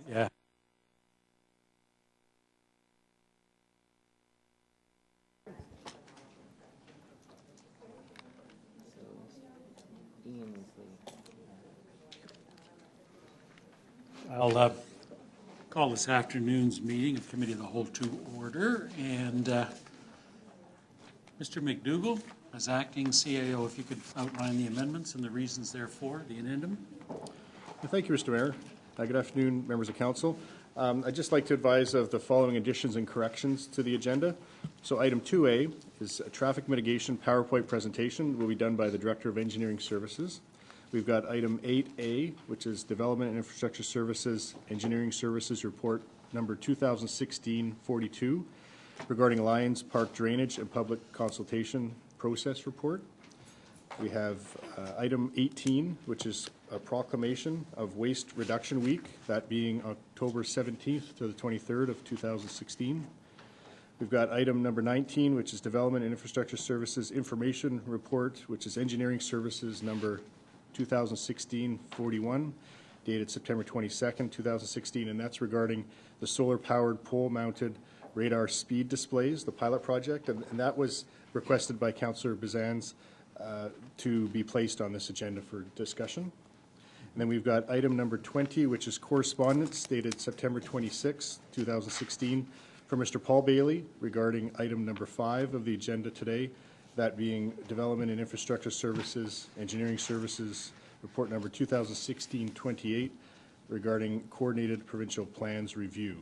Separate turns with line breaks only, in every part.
Yeah. I'll call this afternoon's meeting of Committee of the Whole to order. And Mr. McDougall, as acting CAO, if you could outline the amendments and the reasons therefore, the addendum.
Thank you, Mr. Mayor. Good afternoon, members of council. I'd just like to advise of the following additions and corrections to the agenda. So item 2A is a traffic mitigation PowerPoint presentation will be done by the Director of Engineering Services. We've got item 8A, which is Development and Infrastructure Services, Engineering Services Report number 2016-42 regarding Lions Park Drainage and Public Consultation Process Report. We have item 18, which is a proclamation of Waste Reduction Week, that being October 17th to the 23rd of 2016. We've got item number 19, which is Development and Infrastructure Services Information Report, which is Engineering Services number 2016-41, dated September 22nd, 2016, and that's regarding the solar-powered pole-mounted radar speed displays, the pilot project, and that was requested by Councillor Bizan's to be placed on this agenda for discussion. And then we've got item number 20, which is correspondence dated September 26, 2016, from Mr. Paul Bailey regarding item number 5 of the agenda today, that being Development and Infrastructure Services, Engineering Services, report number 2016-28, regarding Coordinated Provincial Plans Review.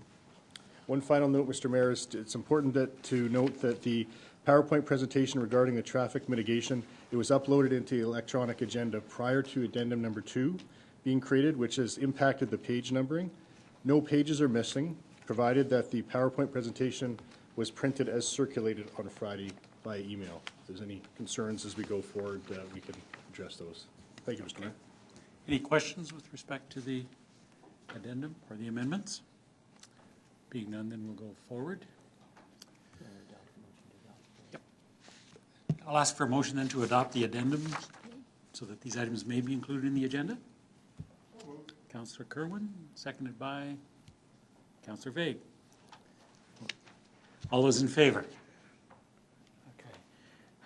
One final note, Mr. Mayor, is it's important to note that the PowerPoint presentation regarding the traffic mitigation, it was uploaded into the electronic agenda prior to addendum number 2 being created, which has impacted the page numbering. No pages are missing, provided that the PowerPoint presentation was printed as circulated on Friday by email. If there's any concerns as we go forward, we can address those. Thank you, Mr. Mayor.
Any questions with respect to the addendum or the amendments? Being none, then we'll go forward. Yep. I'll ask for a motion then to adopt the addendum so that these items may be included in the agenda. Councillor Kerwin, seconded by Councillor Vague. All those in favor? Okay.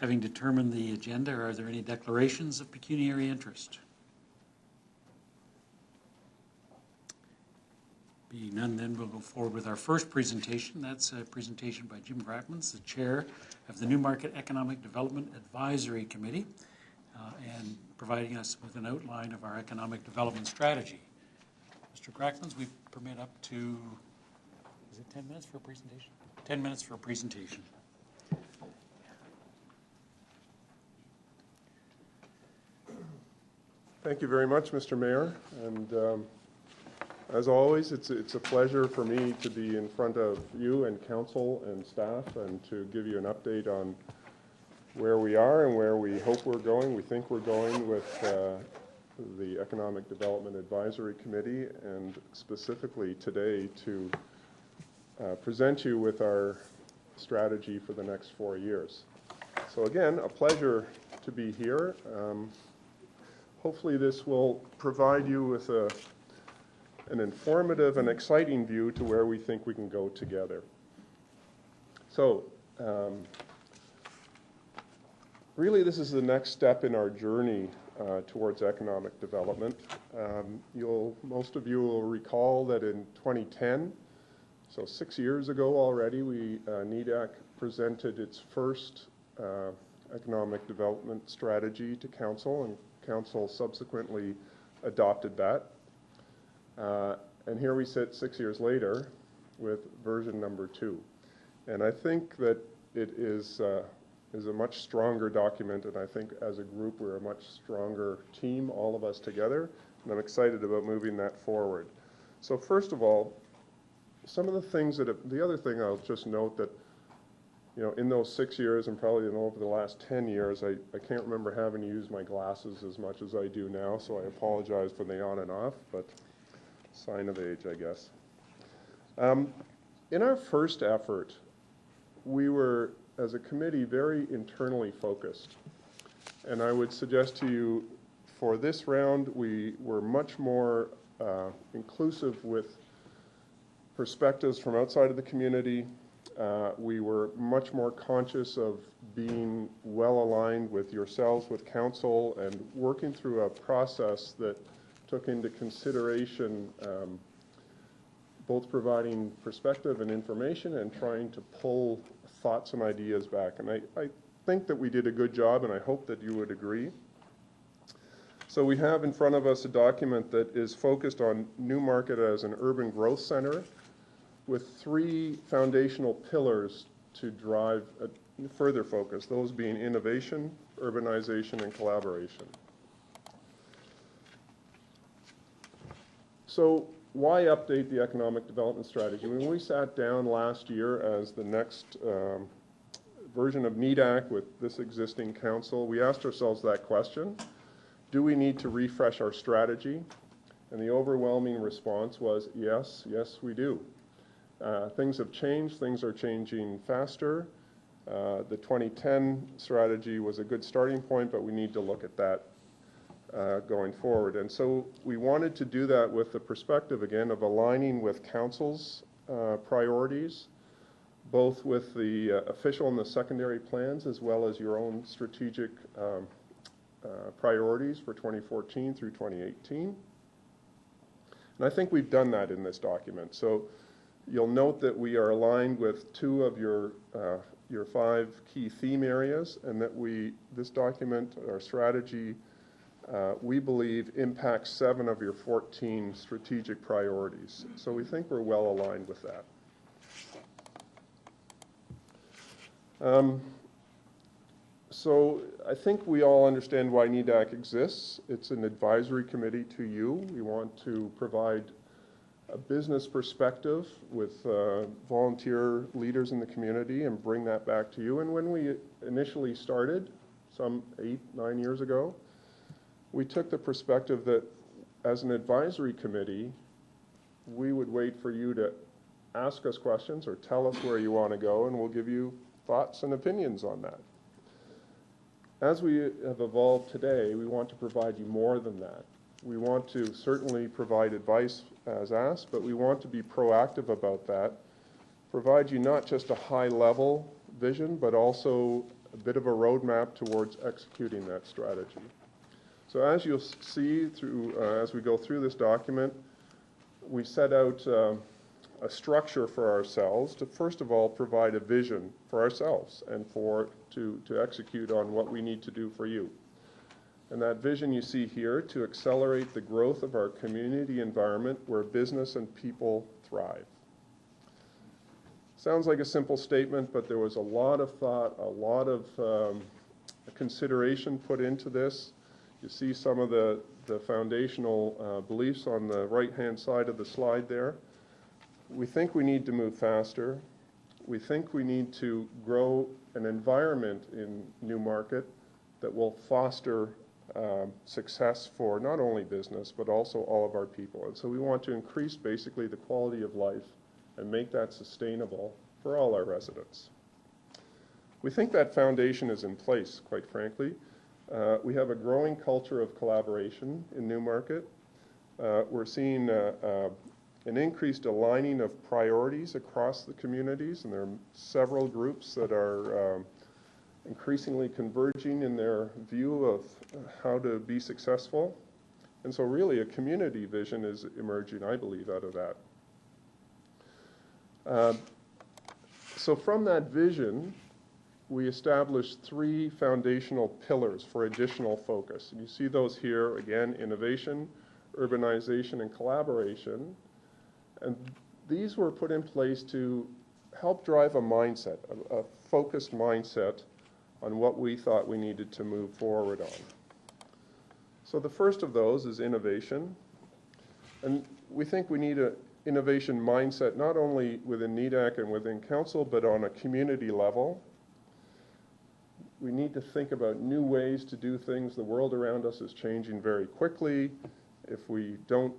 Having determined the agenda, are there any declarations of pecuniary interest? Being none, then we'll go forward with our first presentation. That's a presentation by Jim Brackmans, the chair of the Newmarket Economic Development Advisory Committee, and providing us with an outline of our economic development strategy. Mr. Brackmans, we permit up to, is it 10 minutes for a presentation? 10 minutes for a presentation.
Thank you very much, Mr. Mayor. And as always, it's a pleasure for me to be in front of you and council and staff and to give you an update on where we are and where we hope we're going. We think we're going with the Economic Development Advisory Committee, and specifically today to present you with our strategy for the next 4 years. So again, a pleasure to be here. Hopefully this will provide you with an informative and exciting view to where we think we can go together. So really this is the next step in our journey towards economic development. Most of you will recall that in 2010, so 6 years ago already, NEDAC presented its first economic development strategy to council, and council subsequently adopted that. And here we sit 6 years later with version number 2. And I think that it is a much stronger document, and I think as a group we're a much stronger team, all of us together, and I'm excited about moving that forward. So first of all, some of the things the other thing I'll just note that, you know, in those 6 years and probably over the last 10 years, I can't remember having to use my glasses as much as I do now, so I apologize for the on and off, but sign of age, I guess. In our first effort, we were, as a committee, very internally focused. And I would suggest to you, for this round, we were much more inclusive with perspectives from outside of the community. We were much more conscious of being well aligned with yourselves, with council, and working through a process that took into consideration both providing perspective and information and trying to pull thoughts and ideas back. And I think that we did a good job, and I hope that you would agree. So we have in front of us a document that is focused on Newmarket as an urban growth center with 3 foundational pillars to drive a further focus, those being innovation, urbanization, and collaboration. So why update the economic development strategy? When we sat down last year as the next version of NEDAC with this existing council, we asked ourselves that question: do we need to refresh our strategy? And the overwhelming response was yes, yes we do. Things have changed, things are changing faster. The 2010 strategy was a good starting point, but we need to look at that going forward. And so we wanted to do that with the perspective, again, of aligning with council's priorities, both with the official and the secondary plans, as well as your own strategic priorities for 2014 through 2018. And I think we've done that in this document. So you'll note that we are aligned with 2 of your 5 key theme areas, and that this document, our strategy, we believe impacts 7 of your 14 strategic priorities. So we think we're well aligned with that. So I think we all understand why NEDAC exists. It's an advisory committee to you. We want to provide a business perspective with volunteer leaders in the community and bring that back to you. And when we initially started, some 8-9 years ago, we took the perspective that as an advisory committee, we would wait for you to ask us questions or tell us where you want to go, and we'll give you thoughts and opinions on that. As we have evolved today, we want to provide you more than that. We want to certainly provide advice as asked, but we want to be proactive about that, provide you not just a high-level vision, but also a bit of a roadmap towards executing that strategy. So as you'll see through, as we go through this document, we set out a structure for ourselves to, first of all, provide a vision for ourselves and to execute on what we need to do for you. And that vision you see here, to accelerate the growth of our community environment where business and people thrive. Sounds like a simple statement, but there was a lot of thought, a lot of consideration put into this. You see some of the foundational beliefs on the right-hand side of the slide there. We think we need to move faster. We think we need to grow an environment in Newmarket that will foster success for not only business, but also all of our people. And so we want to increase basically the quality of life and make that sustainable for all our residents. We think that foundation is in place, quite frankly. We have a growing culture of collaboration in Newmarket. We're seeing an increased aligning of priorities across the communities, and there are several groups that are increasingly converging in their view of how to be successful. And so really a community vision is emerging, I believe, out of that. So from that vision, we established 3 foundational pillars for additional focus. And you see those here, again, innovation, urbanization, and collaboration. And these were put in place to help drive a mindset, a focused mindset on what we thought we needed to move forward on. So the first of those is innovation. And we think we need an innovation mindset not only within NEDAC and within council, but on a community level. We need to think about new ways to do things. The world around us is changing very quickly. If we don't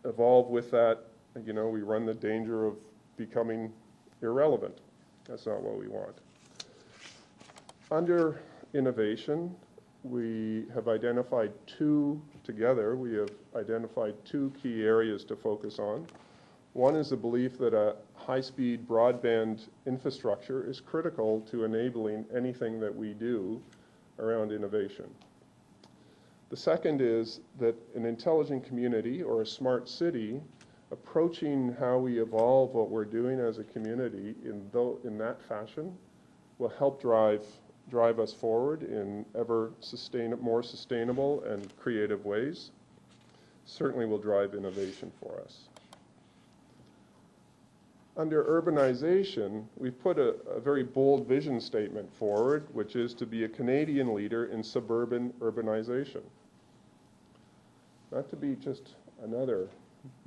evolve with that, you know, we run the danger of becoming irrelevant. That's not what we want. Under innovation, we have identified 2 key areas to focus on. One is the belief that a high-speed broadband infrastructure is critical to enabling anything that we do around innovation. The second is that an intelligent community or a smart city approaching how we evolve what we're doing as a community in that fashion will help drive us forward in more sustainable and creative ways. Certainly will drive innovation for us. Under urbanization, we've put a very bold vision statement forward, which is to be a Canadian leader in suburban urbanization. Not to be just another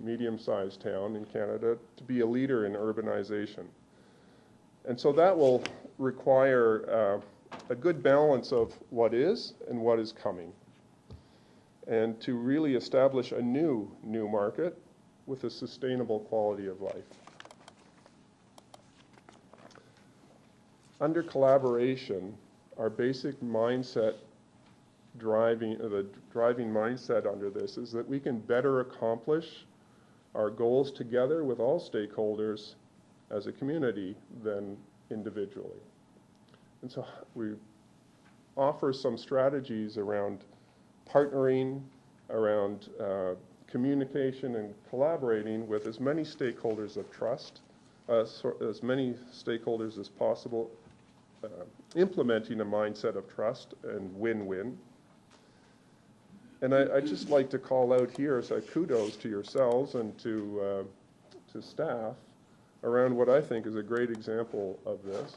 medium-sized town in Canada, to be a leader in urbanization. And so that will require a good balance of what is and what is coming, and to really establish a new market with a sustainable quality of life. Under collaboration, our basic mindset the driving mindset under this is that we can better accomplish our goals together with all stakeholders as a community than individually. And so we offer some strategies around partnering, around communication and collaborating with as many stakeholders of trust, as many stakeholders as possible, implementing a mindset of trust and win-win. And I'd just like to call out here, so kudos to yourselves and to staff around what I think is a great example of this.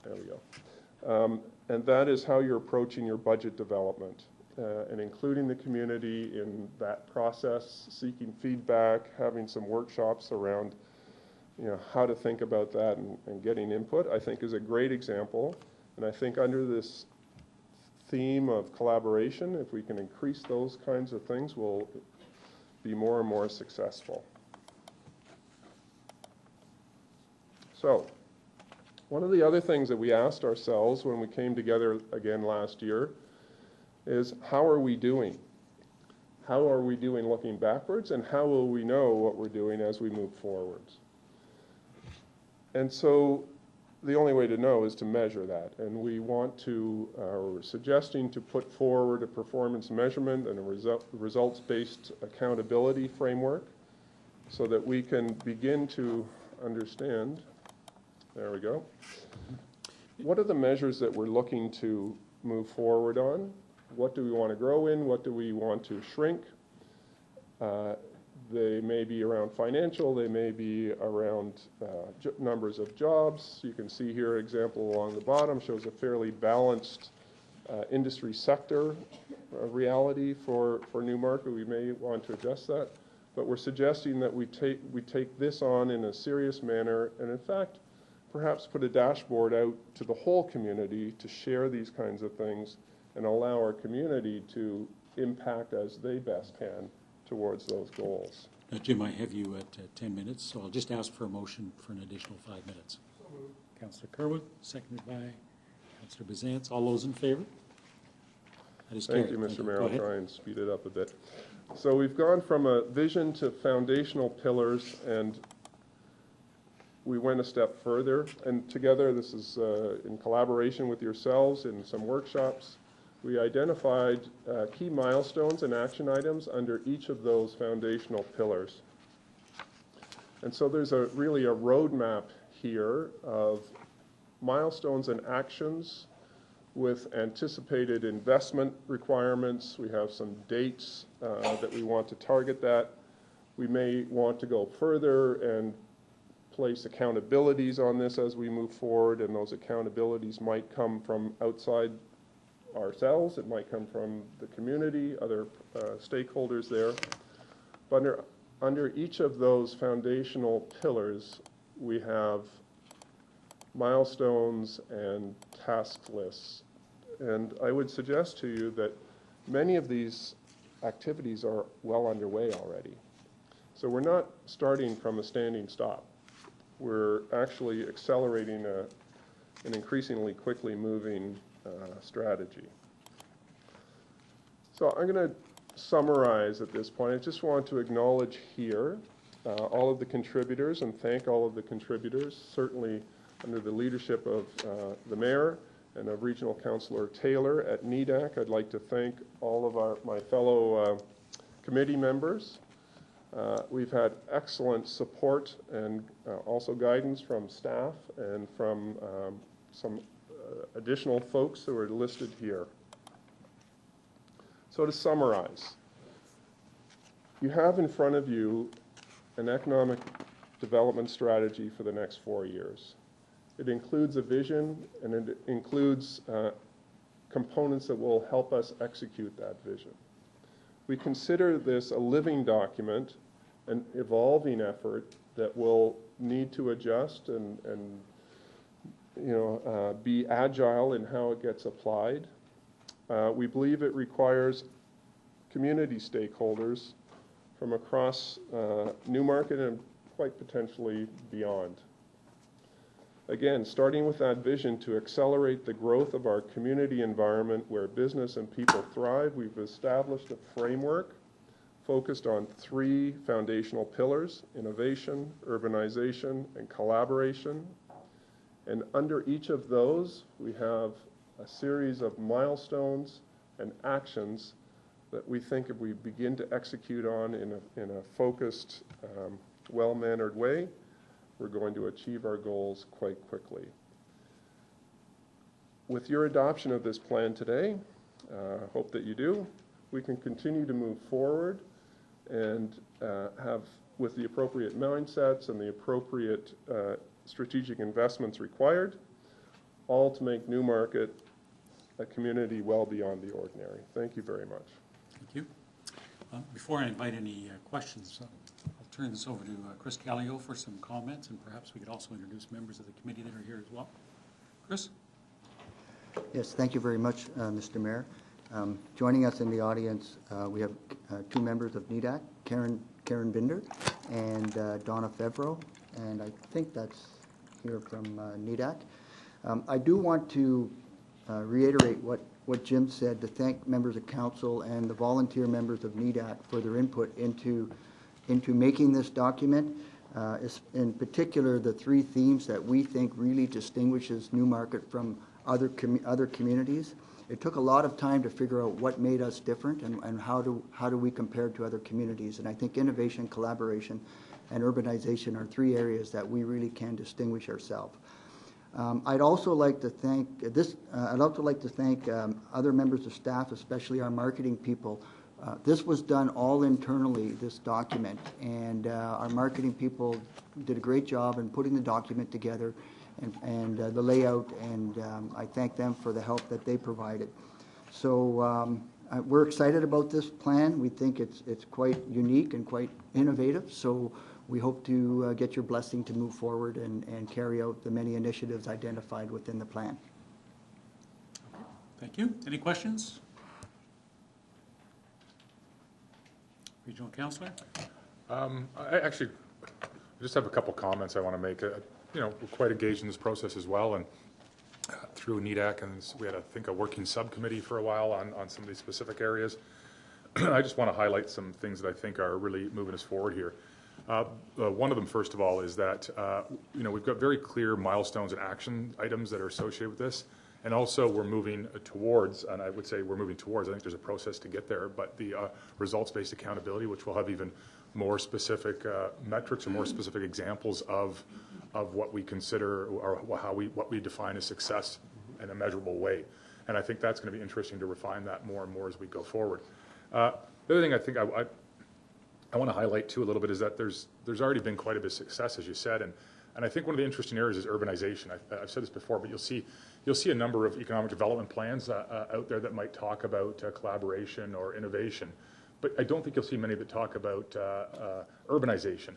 There we go. And that is how you're approaching your budget development and including the community in that process, seeking feedback, having some workshops around how to think about that and getting input, I think is a great example. And I think under this theme of collaboration, if we can increase those kinds of things, we'll be more and more successful. So, one of the other things that we asked ourselves when we came together again last year is, how are we doing? How are we doing looking backwards, and how will we know what we're doing as we move forwards? And so the only way to know is to measure that. And we want to, we're suggesting to put forward a performance measurement and a results-based accountability framework so that we can begin to understand, there we go, what are the measures that we're looking to move forward on? What do we want to grow in? What do we want to shrink? They may be around financial, they may be around numbers of jobs. You can see here an example along the bottom shows a fairly balanced industry sector reality for Newmarket. We may want to adjust that, but we're suggesting that we take this on in a serious manner, and in fact, perhaps put a dashboard out to the whole community to share these kinds of things and allow our community to impact as they best can towards those goals.
Now, Jim, I have you at 10 minutes, so I'll just ask for a motion for an additional 5 minutes. Councillor Kerwood, seconded by Councillor Bizantz. All those in favour? That is carried.
Thank you, Mr. Mayor. I'll try and speed it up a bit. So we've gone from a vision to foundational pillars, and we went a step further. And together, this is in collaboration with yourselves in some workshops, we identified key milestones and action items under each of those foundational pillars. And so there's really a roadmap here of milestones and actions with anticipated investment requirements. We have some dates that we want to target that. We may want to go further and place accountabilities on this as we move forward, and those accountabilities might come from outside ourselves, it might come from the community, other stakeholders there. But under each of those foundational pillars, we have milestones and task lists. And I would suggest to you that many of these activities are well underway already. So we're not starting from a standing stop. We're actually accelerating an increasingly quickly moving strategy. So I'm going to summarize at this point. I just want to acknowledge here all of the contributors and thank all of the contributors, certainly under the leadership of the Mayor and of Regional Councillor Taylor at NEDAC. I'd like to thank all of my fellow committee members. We've had excellent support and also guidance from staff and from some additional folks who are listed here. So to summarize, you have in front of you an economic development strategy for the next 4 years. It includes a vision and it includes components that will help us execute that vision. We consider this a living document, an evolving effort that will need to adjust and be agile in how it gets applied. We believe it requires community stakeholders from across Newmarket and quite potentially beyond. Again, starting with that vision to accelerate the growth of our community environment where business and people thrive, we've established a framework focused on 3 foundational pillars: innovation, urbanization, and collaboration. And under each of those, we have a series of milestones and actions that we think if we begin to execute on in a focused, well-mannered way, we're going to achieve our goals quite quickly. With your adoption of this plan today, hope that you do, we can continue to move forward and have, with the appropriate mindsets and the appropriate strategic investments required, all to make Newmarket a community well beyond the ordinary. Thank you very much.
Thank you. Before I invite any questions, I'll turn this over to Chris Callio for some comments, and perhaps we could also introduce members of the committee that are here as well. Chris?
Yes, thank you very much, Mr. Mayor. Joining us in the audience, we have 2 members of NEDAC, Karen Binder and Donna Fevro, and I think that's here from NEDAC. I do want to reiterate what Jim said, to thank members of council and the volunteer members of NEDAC for their input into making this document. In particular, the 3 themes that we think really distinguishes Newmarket from other communities. It took a lot of time to figure out what made us different and how do we compare to other communities. And I think innovation, collaboration, and urbanization are 3 areas that we really can distinguish ourselves. I'd also like to thank other members of staff, especially our marketing people. This was done all internally, this document, and our marketing people did a great job in putting the document together and the layout, and I thank them for the help that they provided. So we're excited about this plan. We think it's quite unique and quite innovative, so we hope to get your blessing to move forward and carry out the many initiatives identified within the plan.
Thank you. Any questions? Regional Councillor?
I just have a couple comments I want to make. We're quite engaged in this process as well, and through NEDAC, and we had, I think, a working subcommittee for a while on some of these specific areas. I just want to highlight some things that I think are really moving us forward here. One of them, first of all, is that we've got very clear milestones and action items that are associated with this, and also we're moving towards, and I would say we're moving towards, I think there's a process to get there, but the results-based accountability, which will have even more specific metrics or more specific examples of what we consider or what we define as success in a measurable way. And I think that's going to be interesting to refine that more and more as we go forward. The other thing I think I want to highlight too a little bit is that there's already been quite a bit of success, as you said, and I think one of the interesting areas is urbanization. I've said this before, but you'll see a number of economic development plans out there that might talk about collaboration or innovation, but I don't think you'll see many that talk about urbanization.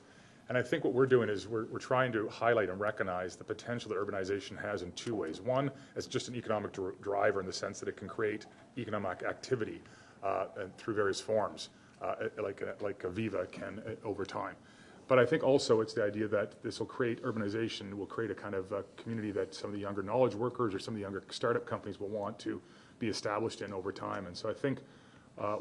And I think what we're doing is we're trying to highlight and recognize the potential that urbanization has in 2 ways. One, as just an economic driver in the sense that it can create economic activity and through various forms, like Aviva can over time. But I think also it's the idea that this will create urbanization, will create a kind of a community that some of the younger knowledge workers or some of the younger startup companies will want to be established in over time. And so I think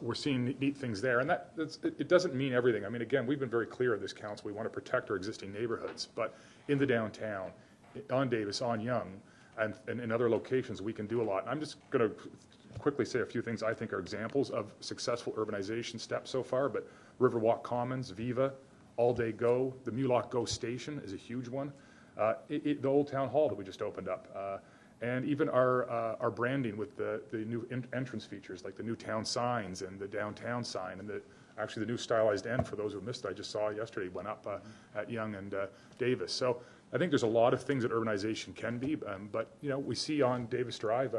we're seeing neat things there. And it doesn't mean everything. I mean, again, we've been very clear at this council. We want to protect our existing neighborhoods. But in the downtown, on Davis, on Yonge, and in other locations, we can do a lot. And I'm just going to quickly say a few things I think are examples of successful urbanization steps so far. But Riverwalk Commons, Viva, All Day Go, the Mulock Go Station is a huge one. The old town hall that we just opened up. And even our branding with the new entrance features, like the new town signs and the downtown sign, and actually the new stylized end, for those who missed it, I just saw yesterday, went up at Yonge and Davis. So I think there's a lot of things that urbanization can be, but we see on Davis Drive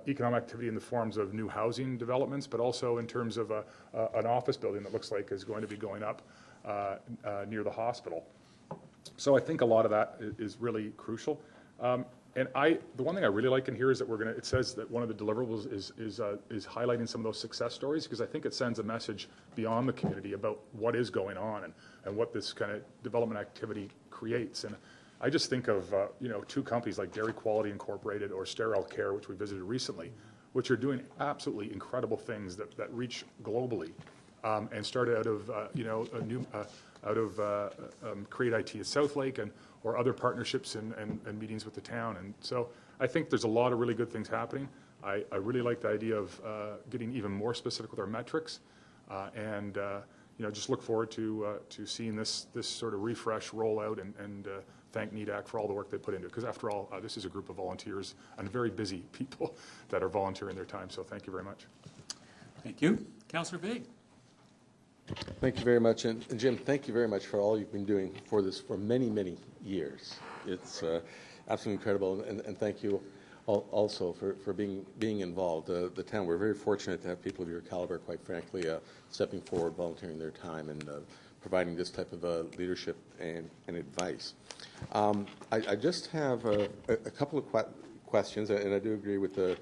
economic activity in the forms of new housing developments, but also in terms of an office building that looks like is going to be going up near the hospital. So I think a lot of that is really crucial. And the one thing I really like in here is that it says that one of the deliverables is highlighting some of those success stories, because I think it sends a message beyond the community about what is going on and what this kind of development activity creates. And I just think of, two companies like Dairy Quality Incorporated or Sterile Care, which we visited recently, which are doing absolutely incredible things that reach globally, and started out of Create IT at Southlake or other partnerships and meetings with the town. And so I think there's a lot of really good things happening. I really like the idea of getting even more specific with our metrics, and just look forward to seeing this sort of refresh roll out, and thank NEDAC for all the work they put into it, because after all, this is a group of volunteers and very busy people that are volunteering their time. So thank you very much.
Thank you. Councillor Big.
Thank you very much. And Jim, thank you very much for all you've been doing for this for many, many years. It's absolutely incredible. And thank you also for being involved. The town, we're very fortunate to have people of your caliber, quite frankly, stepping forward, volunteering their time, and providing this type of leadership and advice. I just have a couple of questions, and I do agree with the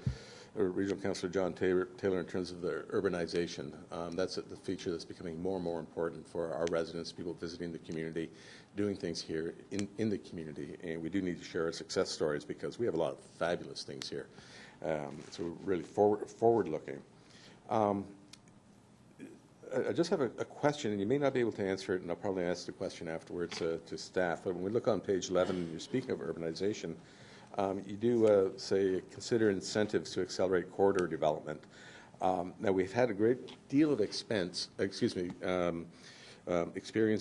Regional Councillor John Taylor in terms of the urbanization. That's the feature that's becoming more and more important for our residents, people visiting the community, doing things here in the community. And we do need to share our success stories, because we have a lot of fabulous things here. So we're really forward-looking. I just have a question, and you may not be able to answer it, and I'll probably ask the question afterwards to staff. But when we look on page 11, and you're speaking of urbanization, you do say consider incentives to accelerate corridor development. Now, we've had a great deal of experience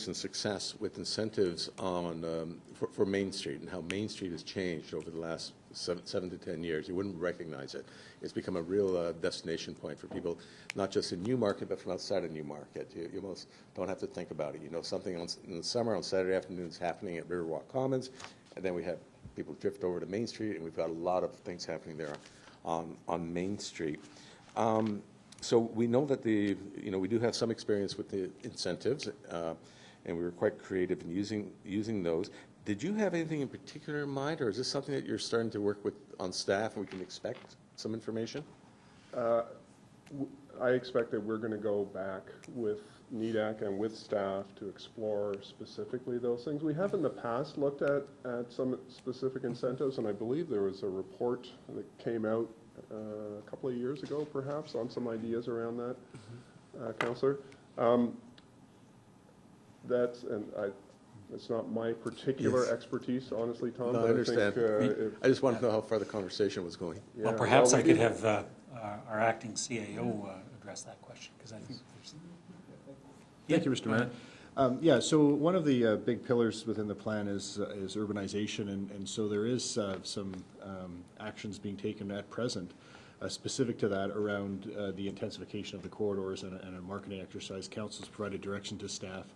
and success with incentives on for Main Street, and how Main Street has changed over the last 7 to 10 years. You wouldn't recognize it. It's become a real destination point for people, not just in Newmarket, but from outside of Newmarket. You almost don't have to think about it. Something in the summer on Saturday afternoons happening at Riverwalk Commons, and then we have people drift over to Main Street, and we've got a lot of things happening there on Main Street. So we know that we do have some experience with the incentives, and we were quite creative in using those. Did you have anything in particular in mind, or is this something that you're starting to work with on staff, and we can expect some information?
I expect that we're going to go back with NEDAC and with staff to explore specifically those things. We have in the past looked at some specific incentives, and I believe there was a report that came out a couple of years ago, perhaps, on some ideas around that, Councillor. It's not my particular expertise, honestly, Tom.
No,
but
I understand.
I
I just wanted to know how far the conversation was going.
Yeah,
Well, perhaps I
we
could
do-
have our acting CAO address that question, because I think there's...
Thank you, Mr. Mayor. So one of the big pillars within the plan is urbanization, and so there is some actions being taken at present specific to that around the intensification of the corridors and a marketing exercise. Council's provided direction to staff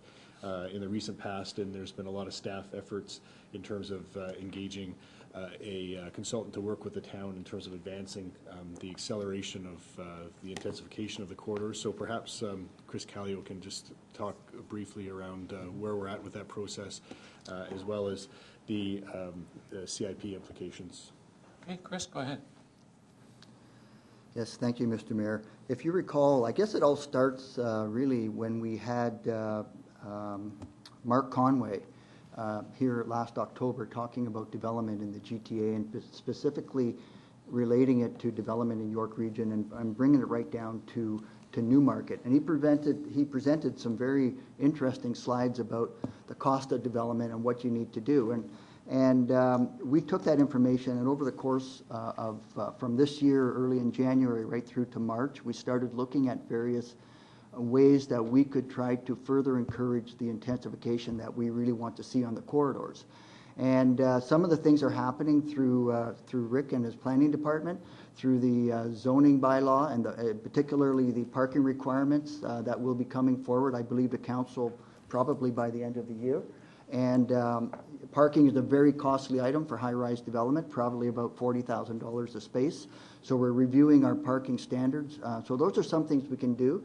in the recent past, and there's been a lot of staff efforts in terms of engaging a consultant to work with the town in terms of advancing the acceleration of the intensification of the corridors. So perhaps Chris Callio can just talk briefly around where we're at with that process, as well as the CIP implications.
Okay, Chris, go ahead.
Yes, thank you, Mr. Mayor. If you recall, I guess it all starts really when we had Mark Conway here last October talking about development in the GTA, and specifically relating it to development in York Region, and I'm bringing it right down to to Newmarket. And he presented some very interesting slides about the cost of development and what you need to do. And we took that information, and over the course from this year, early in January, right through to March, we started looking at various ways that we could try to further encourage the intensification that we really want to see on the corridors. And some of the things are happening through Rick and his planning department, through the zoning bylaw, and particularly the parking requirements that will be coming forward, I believe, to council probably by the end of the year. And parking is a very costly item for high-rise development, probably about $40,000 a space. So we're reviewing our parking standards. So those are some things we can do.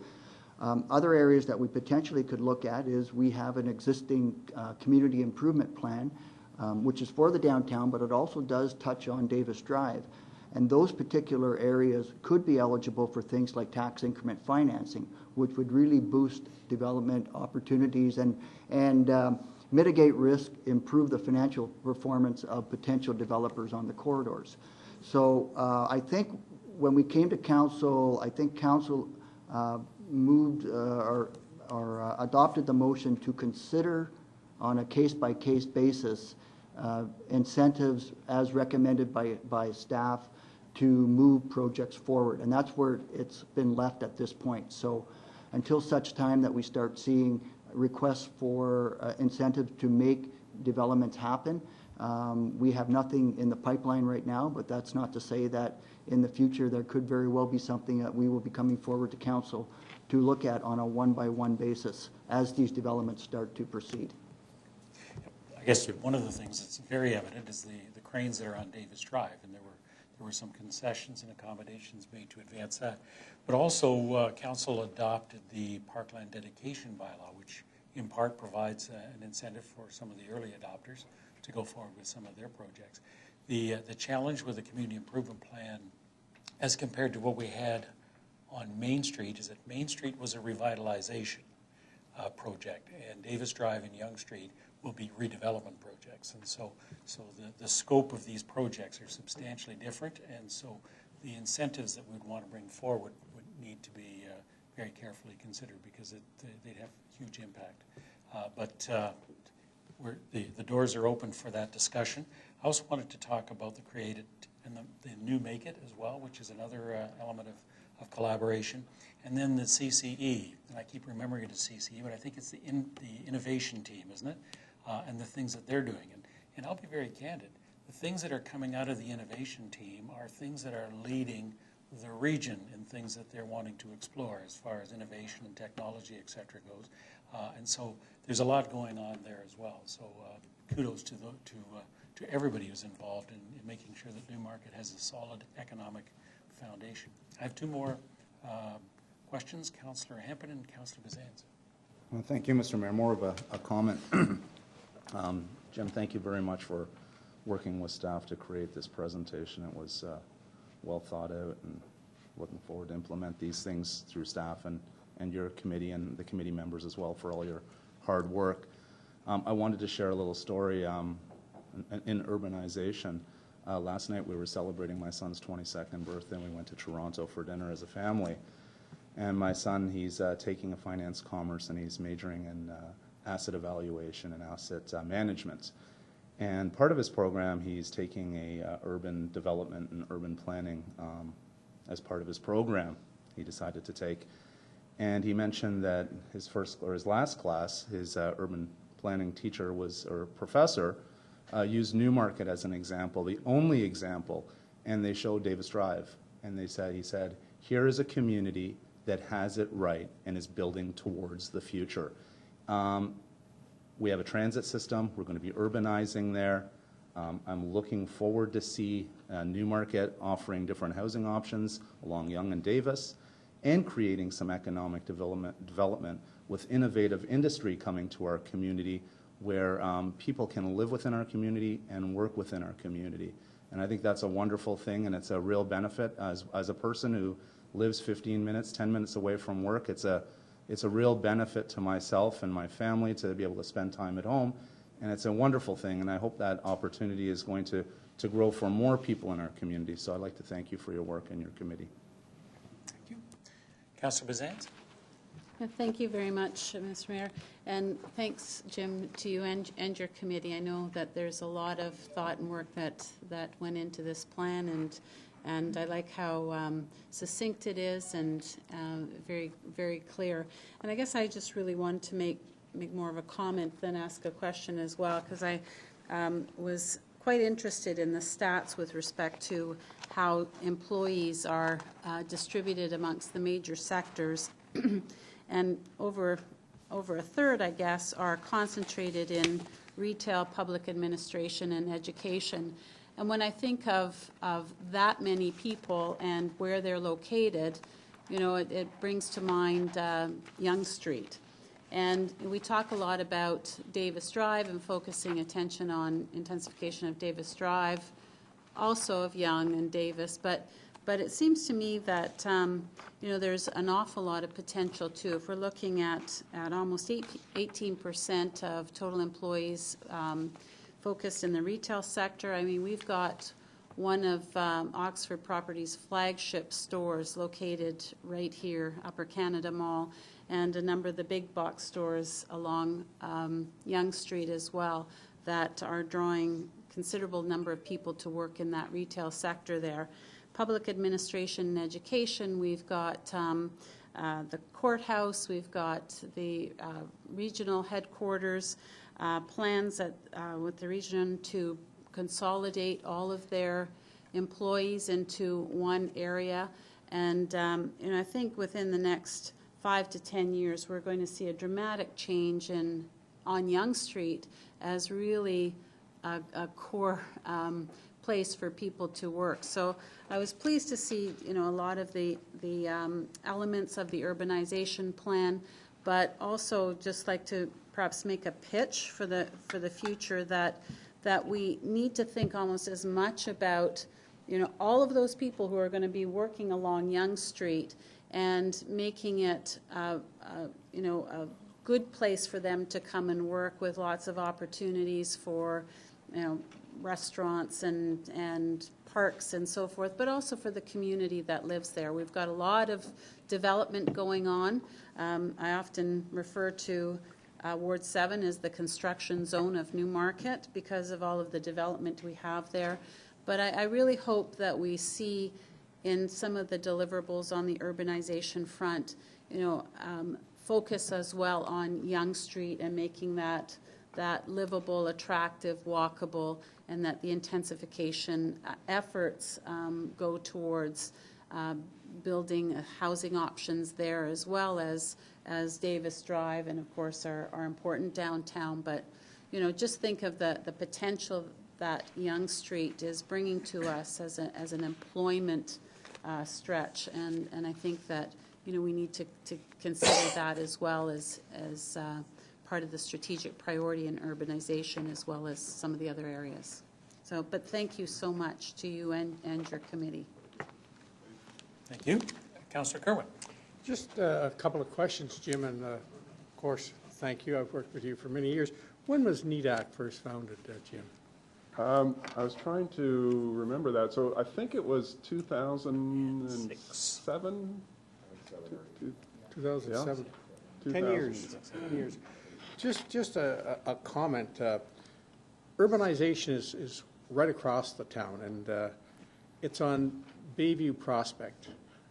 Other areas that we potentially could look at is we have an existing community improvement plan, which is for the downtown, but it also does touch on Davis Drive. And those particular areas could be eligible for things like tax increment financing, which would really boost development opportunities and mitigate risk, improve the financial performance of potential developers on the corridors. So I think when we came to council, I think council moved or adopted the motion to consider on a case-by-case basis incentives as recommended by staff to move projects forward. And that's where it's been left at this point. So until such time that we start seeing requests for incentives to make developments happen, we have nothing in the pipeline right now, but that's not to say that in the future there could very well be something that we will be coming forward to council to look at on a one-by-one basis as these developments start to proceed.
I guess one of the things that's very evident is the cranes that are on Davis Drive, and there were some concessions and accommodations made to advance that. But also, council adopted the parkland dedication bylaw, which in part provides an incentive for some of the early adopters to go forward with some of their projects. The challenge with the community improvement plan, as compared to what we had on Main Street, is that Main Street was a revitalization project, and Davis Drive and Yonge Street will be redevelopment projects. And so the scope of these projects are substantially different, and so the incentives that we'd want to bring forward would need to be very carefully considered because they'd have huge impact. But the doors are open for that discussion. I also wanted to talk about the Create-It and the new Make-It as well, which is another element of collaboration. And then the CCE, and I keep remembering it as CCE, but I think it's the innovation team, isn't it? And the things that they're doing. And I'll be very candid. The things that are coming out of the innovation team are things that are leading the region in things that they're wanting to explore as far as innovation and technology, et cetera, goes. And so there's a lot going on there as well. So kudos to everybody who's involved in making sure that Newmarket has a solid economic foundation. I have two more questions, Councillor Hempen and Councillor Bazans.
Well, thank you, Mr. Mayor. More of a comment. Jim, thank you very much for working with staff to create this presentation. It was well thought out, and looking forward to implement these things through staff and your committee and the committee members as well for all your hard work. I wanted to share a little story in urbanization. Last night we were celebrating my son's 22nd birthday, and we went to Toronto for dinner as a family. And my son, he's taking a finance commerce, and he's majoring in asset evaluation and asset management. And part of his program, he's taking a urban development and urban planning as part of his program he decided to take. And he mentioned that his last class, his urban planning teacher or professor used Newmarket as an example, the only example, and they showed Davis Drive. And he said, here is a community that has it right and is building towards the future. We have a transit system. We're going to be urbanizing there. I'm looking forward to see Newmarket offering different housing options along Yonge and Davis and creating some economic development with innovative industry coming to our community where people can live within our community and work within our community. And I think that's a wonderful thing, and it's a real benefit. As a person who lives 15 minutes, 10 minutes away from work, it's a real benefit to myself and my family to be able to spend time at home, and it's a wonderful thing, and I hope that opportunity is going to grow for more people in our community. So I'd like to thank you for your work and your committee.
Thank you. Councillor Bazans?
Thank you very much, Mr. Mayor, and thanks, Jim, to you and your committee. I know that there's a lot of thought and work that went into this plan, and I like how succinct it is and very, very clear. And I guess I just really wanted to make more of a comment than ask a question as well, because I was quite interested in the stats with respect to how employees are distributed amongst the major sectors. And over a third, I guess, are concentrated in retail, public administration, and education. And when I think of that many people and where they're located, you know, it brings to mind Yonge Street. And we talk a lot about Davis Drive and focusing attention on intensification of Davis Drive, also of Yonge and Davis, but it seems to me that you know, there's an awful lot of potential too. If we're looking at almost 18% of total employees focused in the retail sector, I mean, we've got one of Oxford Properties' flagship stores located right here, Upper Canada Mall, and a number of the big box stores along Yonge Street as well that are drawing considerable number of people to work in that retail sector there. Public administration and education, we've got the courthouse, we've got the regional headquarters, plans with the region to consolidate all of their employees into one area. And I think within the next 5 to 10 years, we're going to see a dramatic change on Yonge Street as really a core place for people to work. So I was pleased to see, you know, a lot of the elements of the urbanization plan, but also just like to perhaps make a pitch for the future that we need to think almost as much about, you know, all of those people who are going to be working along Yonge Street and making it, you know, a good place for them to come and work with lots of opportunities for, you know, restaurants and parks and so forth, but also for the community that lives there. We've got a lot of development going on. I often refer to Ward 7 as the construction zone of Newmarket because of all of the development we have there. But I really hope that we see in some of the deliverables on the urbanization front, you know, focus as well on Yonge Street and making that livable, attractive, walkable, and that the intensification efforts go towards building housing options there as well as Davis Drive and of course our important downtown. But you know, just think of the potential that Yonge Street is bringing to us as an employment stretch, and I think that, you know, we need to consider that as well as part of the strategic priority in urbanization as well as some of the other areas. So, but thank you so much to you and your committee.
Thank you. Councillor Kerwin.
Just a couple of questions, Jim, and of course, thank you. I've worked with you for many years. When was NEDAC first founded, Jim?
I was trying to remember that. So I think it was 2007?
2007.
Yeah.
10 years. 10 years. Just a comment. Urbanization is right across the town, and it's on Bayview Prospect.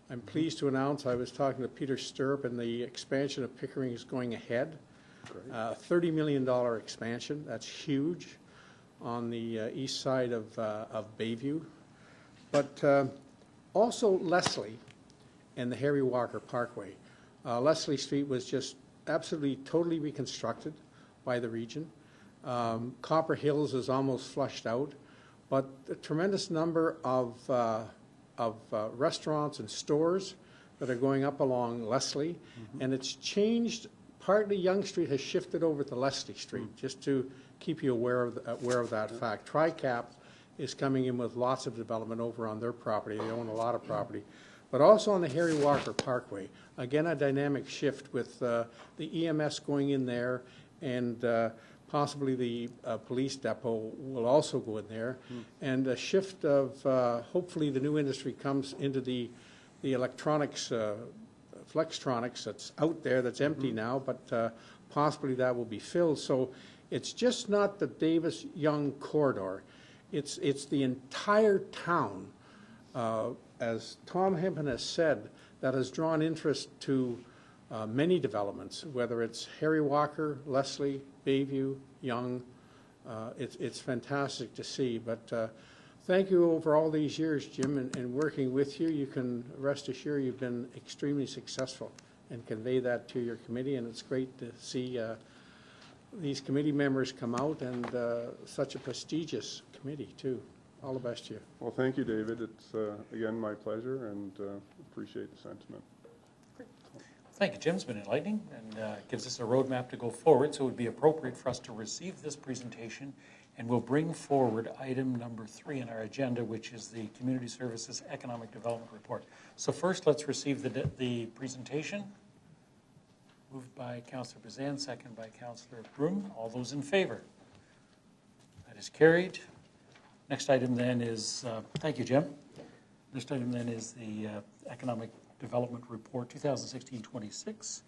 I'm pleased to announce I was talking to Peter Stirrup, and the expansion of Pickering is going ahead. $30 million expansion. That's huge on the east side of Bayview. But also Leslie and the Harry Walker Parkway. Leslie Street was just absolutely totally reconstructed by the region. Copper Hills is almost flushed out, but a tremendous number of restaurants and stores that are going up along Leslie, and it's changed. Partly Yonge Street has shifted over to Leslie Street, just to keep you aware of that fact. TriCap is coming in with lots of development over on their property. They own a lot of property. But also on the Harry Walker Parkway, again, a dynamic shift with the EMS going in there, and possibly the police depot will also go in there, and a shift of hopefully the new industry comes into the electronics Flextronics that's out there that's empty now, but possibly that will be filled. So it's just not the Davis-Young corridor. It's the entire town, as Tom Hempen has said, that has drawn interest to many developments, whether it's Harry Walker, Leslie, Bayview, Young. It's fantastic to see. But thank you over all these years, Jim, and working with you. You can rest assured you've been extremely successful, and convey that to your committee. And it's great to see these committee members come out, and such a prestigious committee, too. All the best to you.
Well, thank you, David. It's, again, my pleasure, and appreciate the sentiment.
Thank you, Jim. It's been enlightening and gives us a roadmap to go forward. So it would be appropriate for us to receive this presentation, and we'll bring forward item number 3 on our agenda, which is the Community Services Economic Development Report. So first, let's receive the presentation. Moved by Councillor Bazan, second by Councillor Broom. All those in favor? That is carried. Next item then is, thank you, Jim. Next item then is the Economic Development Report 2016-26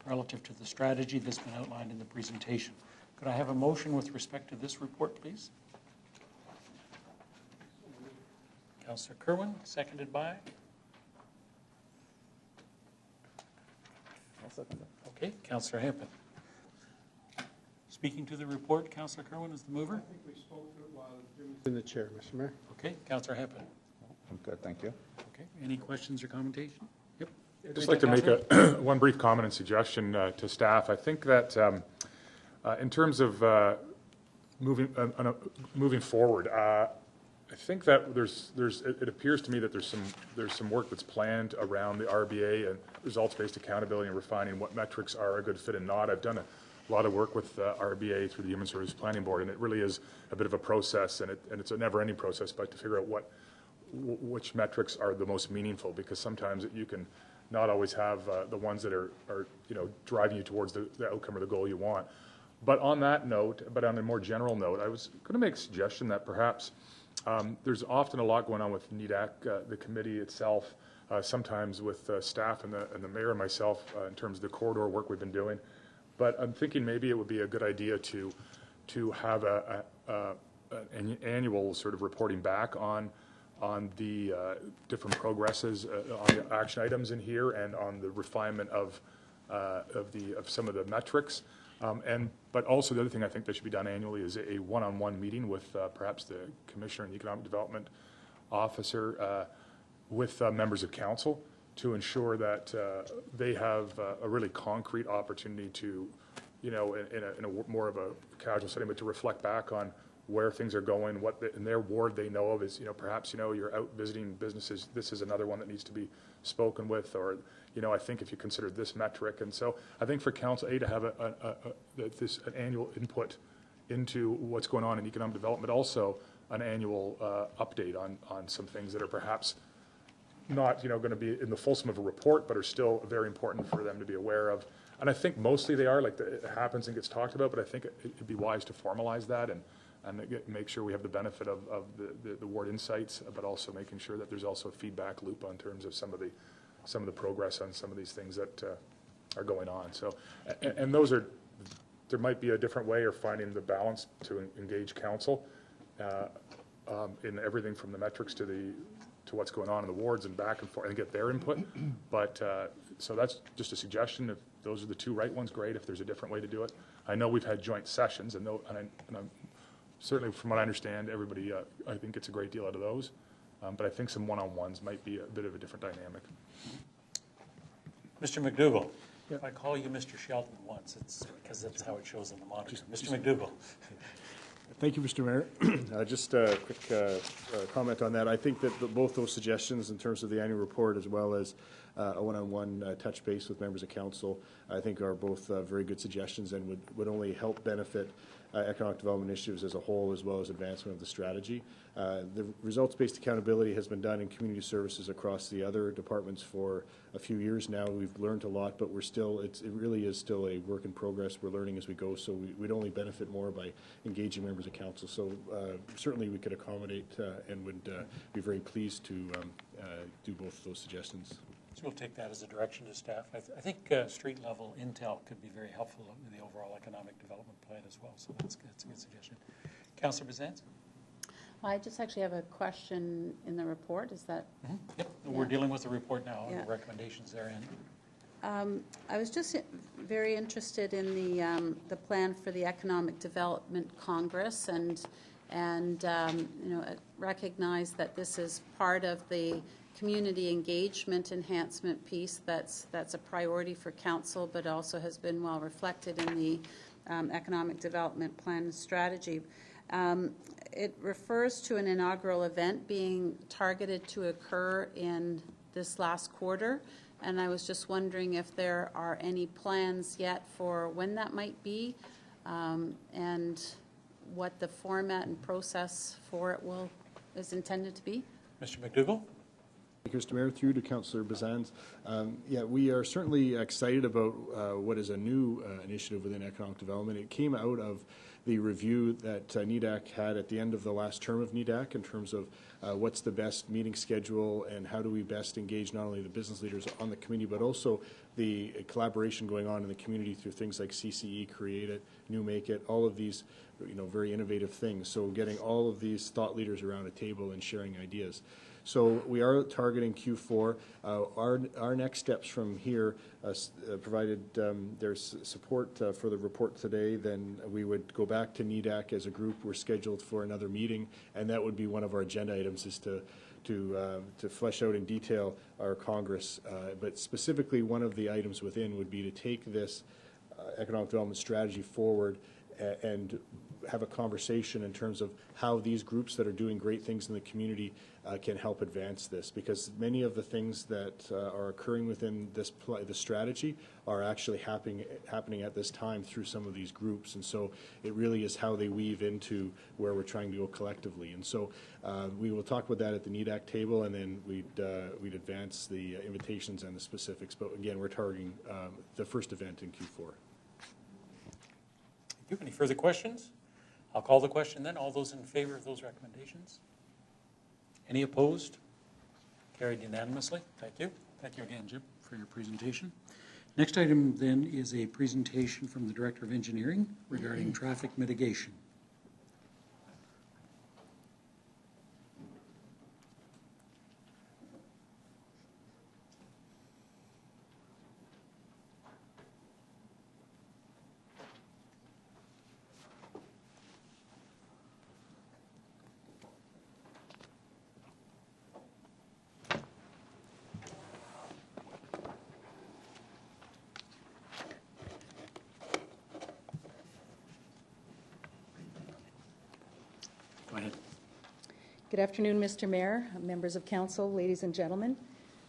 relative to the strategy that's been outlined in the presentation. Could I have a motion with respect to this report, please? Councillor Kerwin, seconded by? Okay, Councillor Hempen. Speaking to the report, Councillor Kerwin is the mover?
I think we spoke to it while Jim was in the chair, Mr. Mayor.
Okay, Councillor Hempen.
I'm good, thank you.
Okay, any questions or commentation? Yep.
I'd just like to make a one brief comment and suggestion to staff. I think that in terms of moving forward, I think that it appears to me that there's some work that's planned around the RBA and results-based accountability and refining what metrics are a good fit and not. I've done a lot of work with RBA through the Human Services Planning Board, and it really is a bit of a process, and it's a never-ending process, but to figure out which metrics are the most meaningful, because sometimes you can not always have the ones that are driving you towards the outcome or the goal you want. But on that note, but on a more general note, I was going to make a suggestion that perhaps there's often a lot going on with NEDAC, the committee itself, sometimes with staff and the mayor and myself in terms of the corridor work we've been doing. But I'm thinking maybe it would be a good idea to have an annual sort of reporting back on the different progresses on the action items in here and on the refinement of some of the metrics. But also the other thing I think that should be done annually is a one-on-one meeting with perhaps the Commissioner and Economic Development Officer with members of council to ensure that they have a really concrete opportunity to, in a more of a casual setting, but to reflect back on where things are going, what in their ward they know of is, perhaps, you're out visiting businesses, this is another one that needs to be spoken with, or, I think if you consider this metric. And so I think for Council A to have an annual input into what's going on in economic development, also an annual update on some things that are perhaps not, going to be in the fulsome of a report, but are still very important for them to be aware of. And I think mostly they are, it happens and gets talked about, but I think it'd be wise to formalize that and make sure we have the benefit of the ward insights, but also making sure that there's also a feedback loop on terms of some of the progress on some of these things that are going on. So, and there might be a different way of finding the balance to engage council in everything from the metrics to what's going on in the wards and back and forth and get their input. But so that's just a suggestion. If those are the two right ones, great. If there's a different way to do it, I know we've had joint sessions, and I'm certainly, from what I understand, everybody, I think it's a great deal out of those. But I think some one-on-ones might be a bit of a different dynamic.
Mr. McDougall, if I call you Mr. Shelton once, it's because that's how it shows on the monitor. Mr. McDougall.
Thank you, Mr. Mayor. Just a quick comment on that. I think that both those suggestions in terms of the annual report as well as a one-on-one touch base with members of council, I think are both very good suggestions and would only help benefit economic development initiatives as a whole, as well as advancement of the strategy. The results-based accountability has been done in community services across the other departments for a few years now. We've learned a lot, but it really is still a work in progress. We're learning as we go, so we'd only benefit more by engaging members of council. So certainly we could accommodate and would be very pleased to do both of those suggestions.
So we'll take that as a direction to staff. I think street level intel could be very helpful in the overall economic development plan as well. So that's a good suggestion. Councillor Bazans?
I just actually have a question in the report. Is that?
Yep, we're dealing with the report now and
Yeah.
the recommendations therein.
I was just very interested in the plan for the Economic Development Congress, and recognize that this is part of the community engagement enhancement piece that's a priority for council, but also has been well reflected in the economic development plan and strategy. It refers to an inaugural event being targeted to occur in this last quarter, and I was just wondering if there are any plans yet for when that might be, and what the format and process for it is intended to be.
Mr. McDougall?
Mr. Mayor, through to Councillor Bazans. Yeah, we are certainly excited about what is a new initiative within economic development. It came out of the review that NEDAC had at the end of the last term of NEDAC in terms of what's the best meeting schedule and how do we best engage not only the business leaders on the committee but also the collaboration going on in the community through things like CCE, Create It, New Make It, all of these very innovative things. So getting all of these thought leaders around a table and sharing ideas. So we are targeting Q4. Our next steps from here, provided there's support for the report today, then we would go back to NEDAC as a group. We're scheduled for another meeting, and that would be one of our agenda items, is to flesh out in detail our Congress. But specifically, one of the items within would be to take this economic development strategy forward and have a conversation in terms of how these groups that are doing great things in the community can help advance this, because many of the things that are occurring within the strategy are actually happening at this time through some of these groups, and so it really is how they weave into where we're trying to go collectively. And so we will talk about that at the NEDAC table, and then we'd advance the invitations and the specifics. But again, we're targeting the first event in Q4.
Thank you. Any further questions? I'll call the question then. All those in favor of those recommendations? Any opposed? Carried unanimously. Thank you. Thank you again, Jim, for your presentation. Next item then is a presentation from the Director of Engineering regarding traffic mitigation. Go ahead.
Good afternoon, Mr. Mayor, members of council, ladies and gentlemen.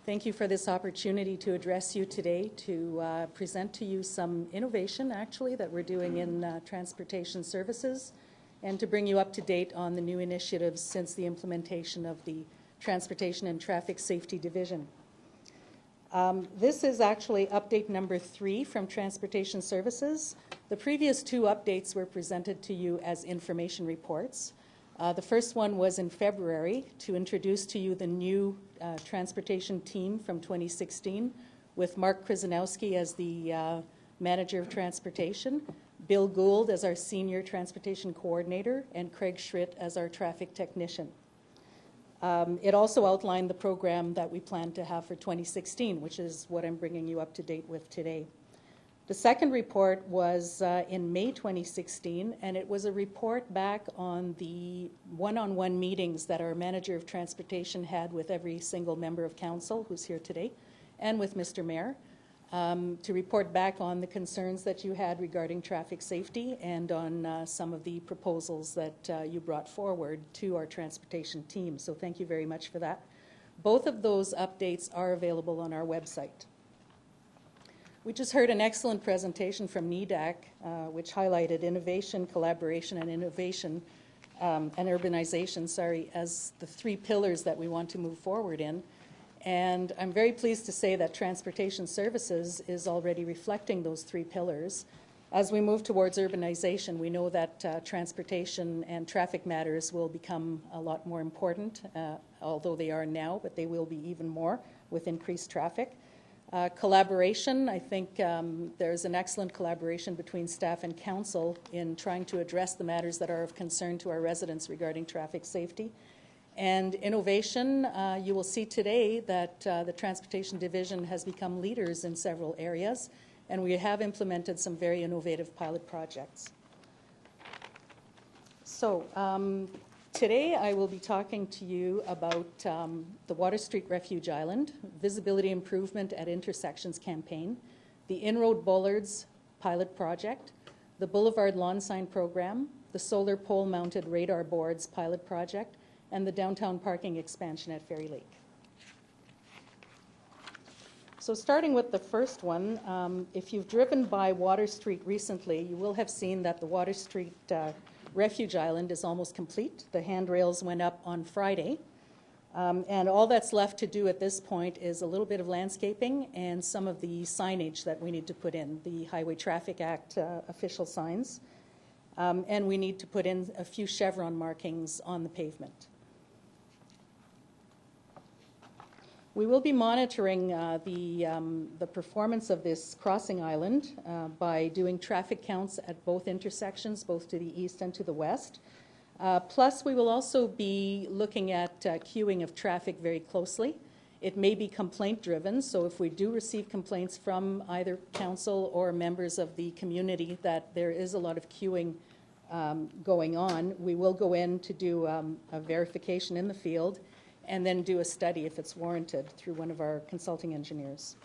Thank you for this opportunity to address you today, to present to you some innovation, actually, that we're doing in transportation services, and to bring you up to date on the new initiatives since the implementation of the Transportation and Traffic Safety Division. This is actually update number 3 from Transportation Services. The previous 2 updates were presented to you as information reports. The first one was in February to introduce to you the new transportation team from 2016 with Mark Krzyzanowski as the Manager of Transportation, Bill Gould as our Senior Transportation Coordinator, and Craig Schritt as our Traffic Technician. It also outlined the program that we plan to have for 2016, which is what I'm bringing you up to date with today. The second report was in May 2016, and it was a report back on the one-on-one meetings that our Manager of Transportation had with every single member of council who's here today, and with Mr. Mayor, to report back on the concerns that you had regarding traffic safety and on some of the proposals that you brought forward to our transportation team. So thank you very much for that. Both of those updates are available on our website. We just heard an excellent presentation from NEDAC, which highlighted innovation, collaboration, and urbanization, as the 3 pillars that we want to move forward in. And I'm very pleased to say that Transportation Services is already reflecting those 3 pillars. As we move towards urbanization, we know that transportation and traffic matters will become a lot more important, although they are now, but they will be even more with increased traffic. Collaboration, I think there's an excellent collaboration between staff and council in trying to address the matters that are of concern to our residents regarding traffic safety. And innovation, you will see today that the Transportation Division has become leaders in several areas, and we have implemented some very innovative pilot projects. So today I will be talking to you about the Water Street Refuge Island, Visibility Improvement at Intersections campaign, the In-Road Bollards pilot project, the Boulevard Lawn Sign program, the solar pole-mounted radar boards pilot project, and the downtown parking expansion at Fairy Lake. So starting with the first one, if you've driven by Water Street recently, you will have seen that the Water Street Refuge Island is almost complete. The handrails went up on Friday. And all that's left to do at this point is a little bit of landscaping and some of the signage that we need to put in, the Highway Traffic Act official signs. And we need to put in a few chevron markings on the pavement. We will be monitoring the performance of this crossing island by doing traffic counts at both intersections, both to the east and to the west. Plus, we will also be looking at queuing of traffic very closely. It may be complaint-driven, so if we do receive complaints from either council or members of the community that there is a lot of queuing going on, we will go in to do a verification in the field and then do a study if it's warranted through one of our consulting engineers.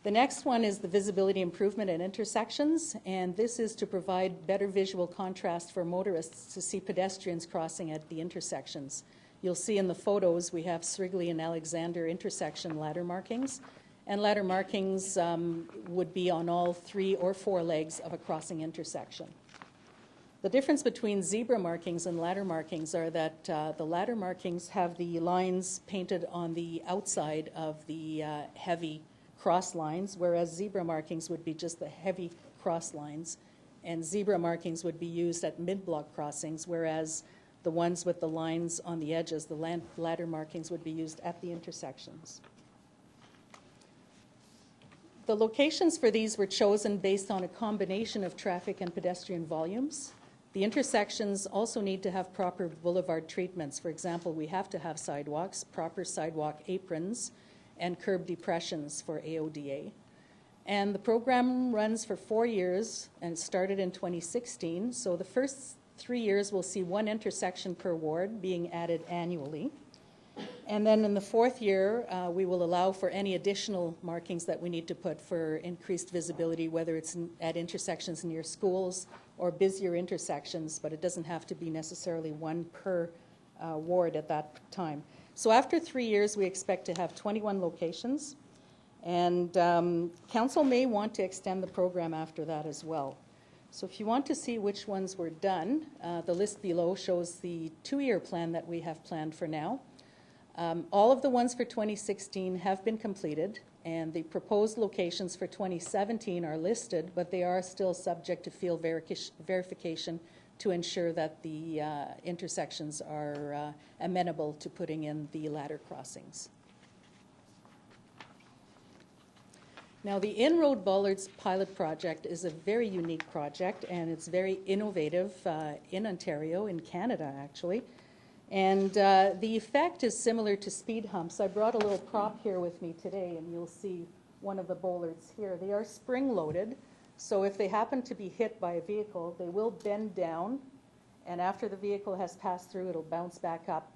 The next one is the visibility improvement at intersections, and this is to provide better visual contrast for motorists to see pedestrians crossing at the intersections. You'll see in the photos we have Srigley and Alexander intersection ladder markings, and ladder markings would be on all 3 or 4 legs of a crossing intersection. The difference between zebra markings and ladder markings are that the ladder markings have the lines painted on the outside of the heavy cross lines, whereas zebra markings would be just the heavy cross lines. And zebra markings would be used at mid-block crossings, whereas the ones with the lines on the edges, the ladder markings, would be used at the intersections. The locations for these were chosen based on a combination of traffic and pedestrian volumes. The intersections also need to have proper boulevard treatments. For example, we have to have sidewalks, proper sidewalk aprons, and curb depressions for AODA. And the program runs for 4 years and started in 2016. So the first 3 years we'll see 1 intersection per ward being added annually. And then in the 4th year, we will allow for any additional markings that we need to put for increased visibility, whether it's at intersections near schools or busier intersections, but it doesn't have to be necessarily 1 per ward at that time. So after 3 years, we expect to have 21 locations, and council may want to extend the program after that as well. So if you want to see which ones were done, the list below shows the 2-year plan that we have planned for now. All of the ones for 2016 have been completed, and the proposed locations for 2017 are listed, but they are still subject to field verification to ensure that the intersections are amenable to putting in the ladder crossings. Now, the In-Road Bollards pilot project is a very unique project, and it's very innovative in Ontario, in Canada actually. And the effect is similar to speed humps. I brought a little prop here with me today, and you'll see one of the bollards here. They are spring-loaded, so if they happen to be hit by a vehicle, they will bend down, and after the vehicle has passed through, it'll bounce back up,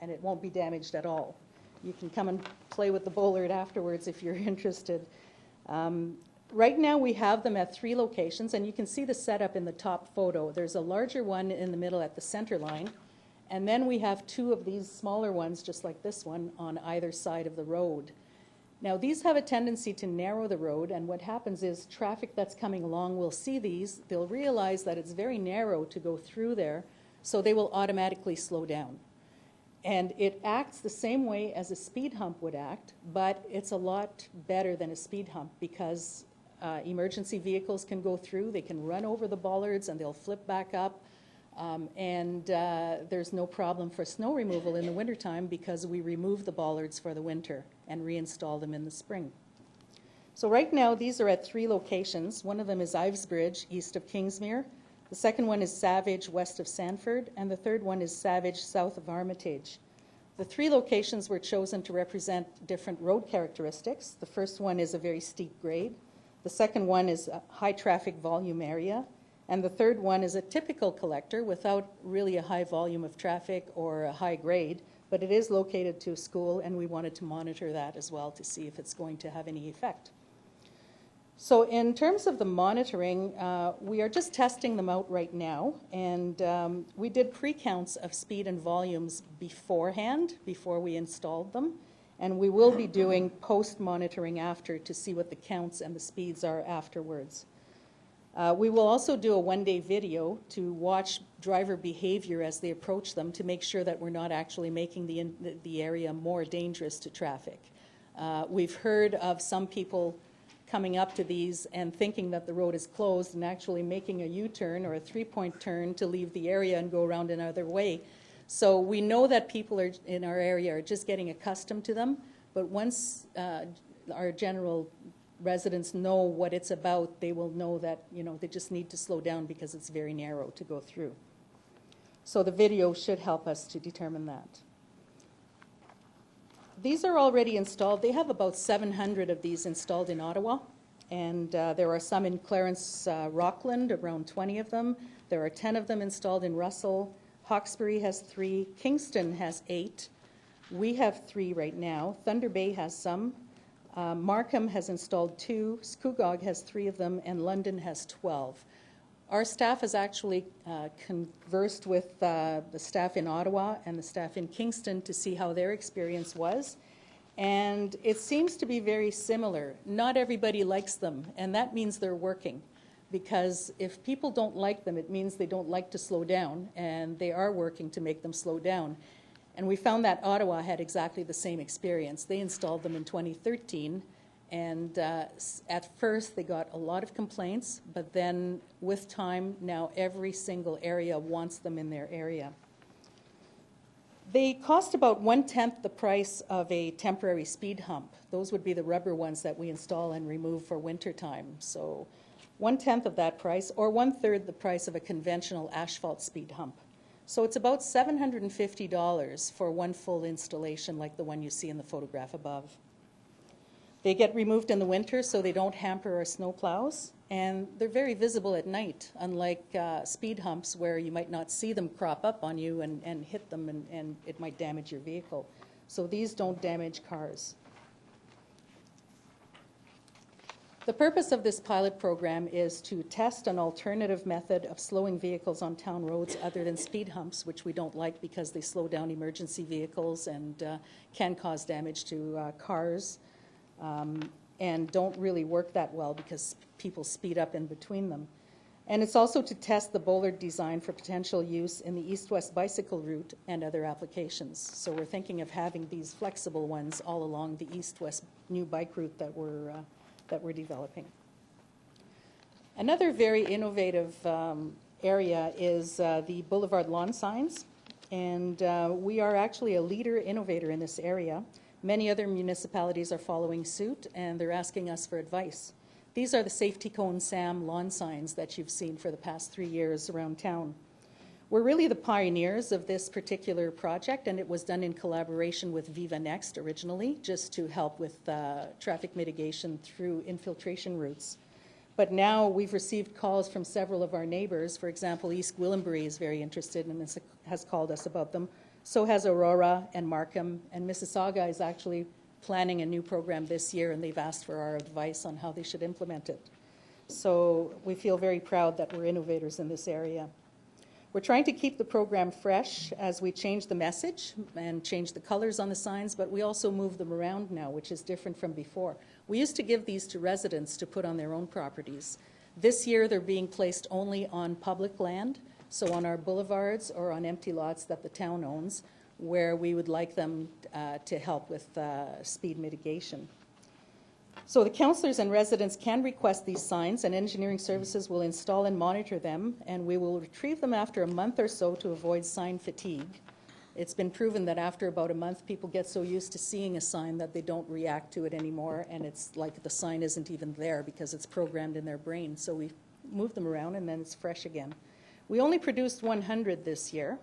and it won't be damaged at all. You can come and play with the bollard afterwards if you're interested. Right now, we have them at 3 locations, and you can see the setup in the top photo. There's a larger one in the middle at the center line, and then we have 2 of these smaller ones, just like this one, on either side of the road. Now, these have a tendency to narrow the road, and what happens is traffic that's coming along will see these. They'll realize that it's very narrow to go through there, so they will automatically slow down. And it acts the same way as a speed hump would act, but it's a lot better than a speed hump because emergency vehicles can go through, they can run over the bollards and they'll flip back up. There's no problem for snow removal in the wintertime because we remove the bollards for the winter and reinstall them in the spring. So right now, these are at 3 locations. One of them is Ivesbridge, east of Kingsmere. The second one is Savage, west of Sanford. And the third one is Savage, south of Armitage. The 3 locations were chosen to represent different road characteristics. The first one is a very steep grade. The second one is a high traffic volume area. And the third one is a typical collector without really a high volume of traffic or a high grade, but it is located to a school, and we wanted to monitor that as well to see if it's going to have any effect. So in terms of the monitoring, we are just testing them out right now, and we did pre-counts of speed and volumes beforehand, before we installed them, and we will be doing post-monitoring after to see what the counts and the speeds are afterwards. We will also do a one-day video to watch driver behavior as they approach them to make sure that we're not actually making the area more dangerous to traffic. We've heard of some people coming up to these and thinking that the road is closed and actually making a U-turn or a 3-point turn to leave the area and go around another way. So we know that people in our area are just getting accustomed to them, but once our general residents know what it's about, they will know that, they just need to slow down because it's very narrow to go through. So the video should help us to determine that. These are already installed. They have about 700 of these installed in Ottawa, and there are some in Clarence, Rockland, around 20 of them. There are 10 of them installed in Russell. Hawkesbury has 3. Kingston has 8. We have 3 right now. Thunder Bay has some. Markham has installed 2, Scugog has 3 of them, and London has 12. Our staff has actually conversed with the staff in Ottawa and the staff in Kingston to see how their experience was, and it seems to be very similar. Not everybody likes them, and that means they're working, because if people don't like them, it means they don't like to slow down, and they are working to make them slow down. And we found that Ottawa had exactly the same experience. They installed them in 2013, and at first they got a lot of complaints, but then with time, now every single area wants them in their area. They cost about 1/10 the price of a temporary speed hump. Those would be the rubber ones that we install and remove for winter time. So 1/10 of that price, or 1/3 the price of a conventional asphalt speed hump. So it's about $750 for one full installation like the one you see in the photograph above. They get removed in the winter so they don't hamper our snow plows, and they're very visible at night, unlike speed humps where you might not see them crop up on you and hit them and it might damage your vehicle. So these don't damage cars. The purpose of this pilot program is to test an alternative method of slowing vehicles on town roads other than speed humps, which we don't like because they slow down emergency vehicles and can cause damage to cars and don't really work that well because people speed up in between them. And it's also to test the bollard design for potential use in the east-west bicycle route and other applications. So we're thinking of having these flexible ones all along the east-west new bike route that we're developing. Another very innovative area is the boulevard lawn signs, and we are actually a leader innovator in this area. Many other municipalities are following suit, and they're asking us for advice. These are the Safety Cone SAM lawn signs that you've seen for the past 3 years around town. We're really the pioneers of this particular project, and it was done in collaboration with Viva Next originally, just to help with traffic mitigation through infiltration routes. But now we've received calls from several of our neighbors. For example, East Gwillimbury is very interested and has called us about them. So has Aurora and Markham, and Mississauga is actually planning a new program this year, and they've asked for our advice on how they should implement it. So we feel very proud that we're innovators in this area. We're trying to keep the program fresh as we change the message and change the colors on the signs, but we also move them around now, which is different from before. We used to give these to residents to put on their own properties. This year, they're being placed only on public land, so on our boulevards or on empty lots that the town owns. where we would like them to help with speed mitigation. So the councillors and residents can request these signs, and engineering services will install and monitor them, and we will retrieve them after a month or so to avoid sign fatigue. It's been proven that after about a month, people get so used to seeing a sign that they don't react to it anymore, and it's like the sign isn't even there because it's programmed in their brain. So we move them around, and then it's fresh again. We only produced 100 this year.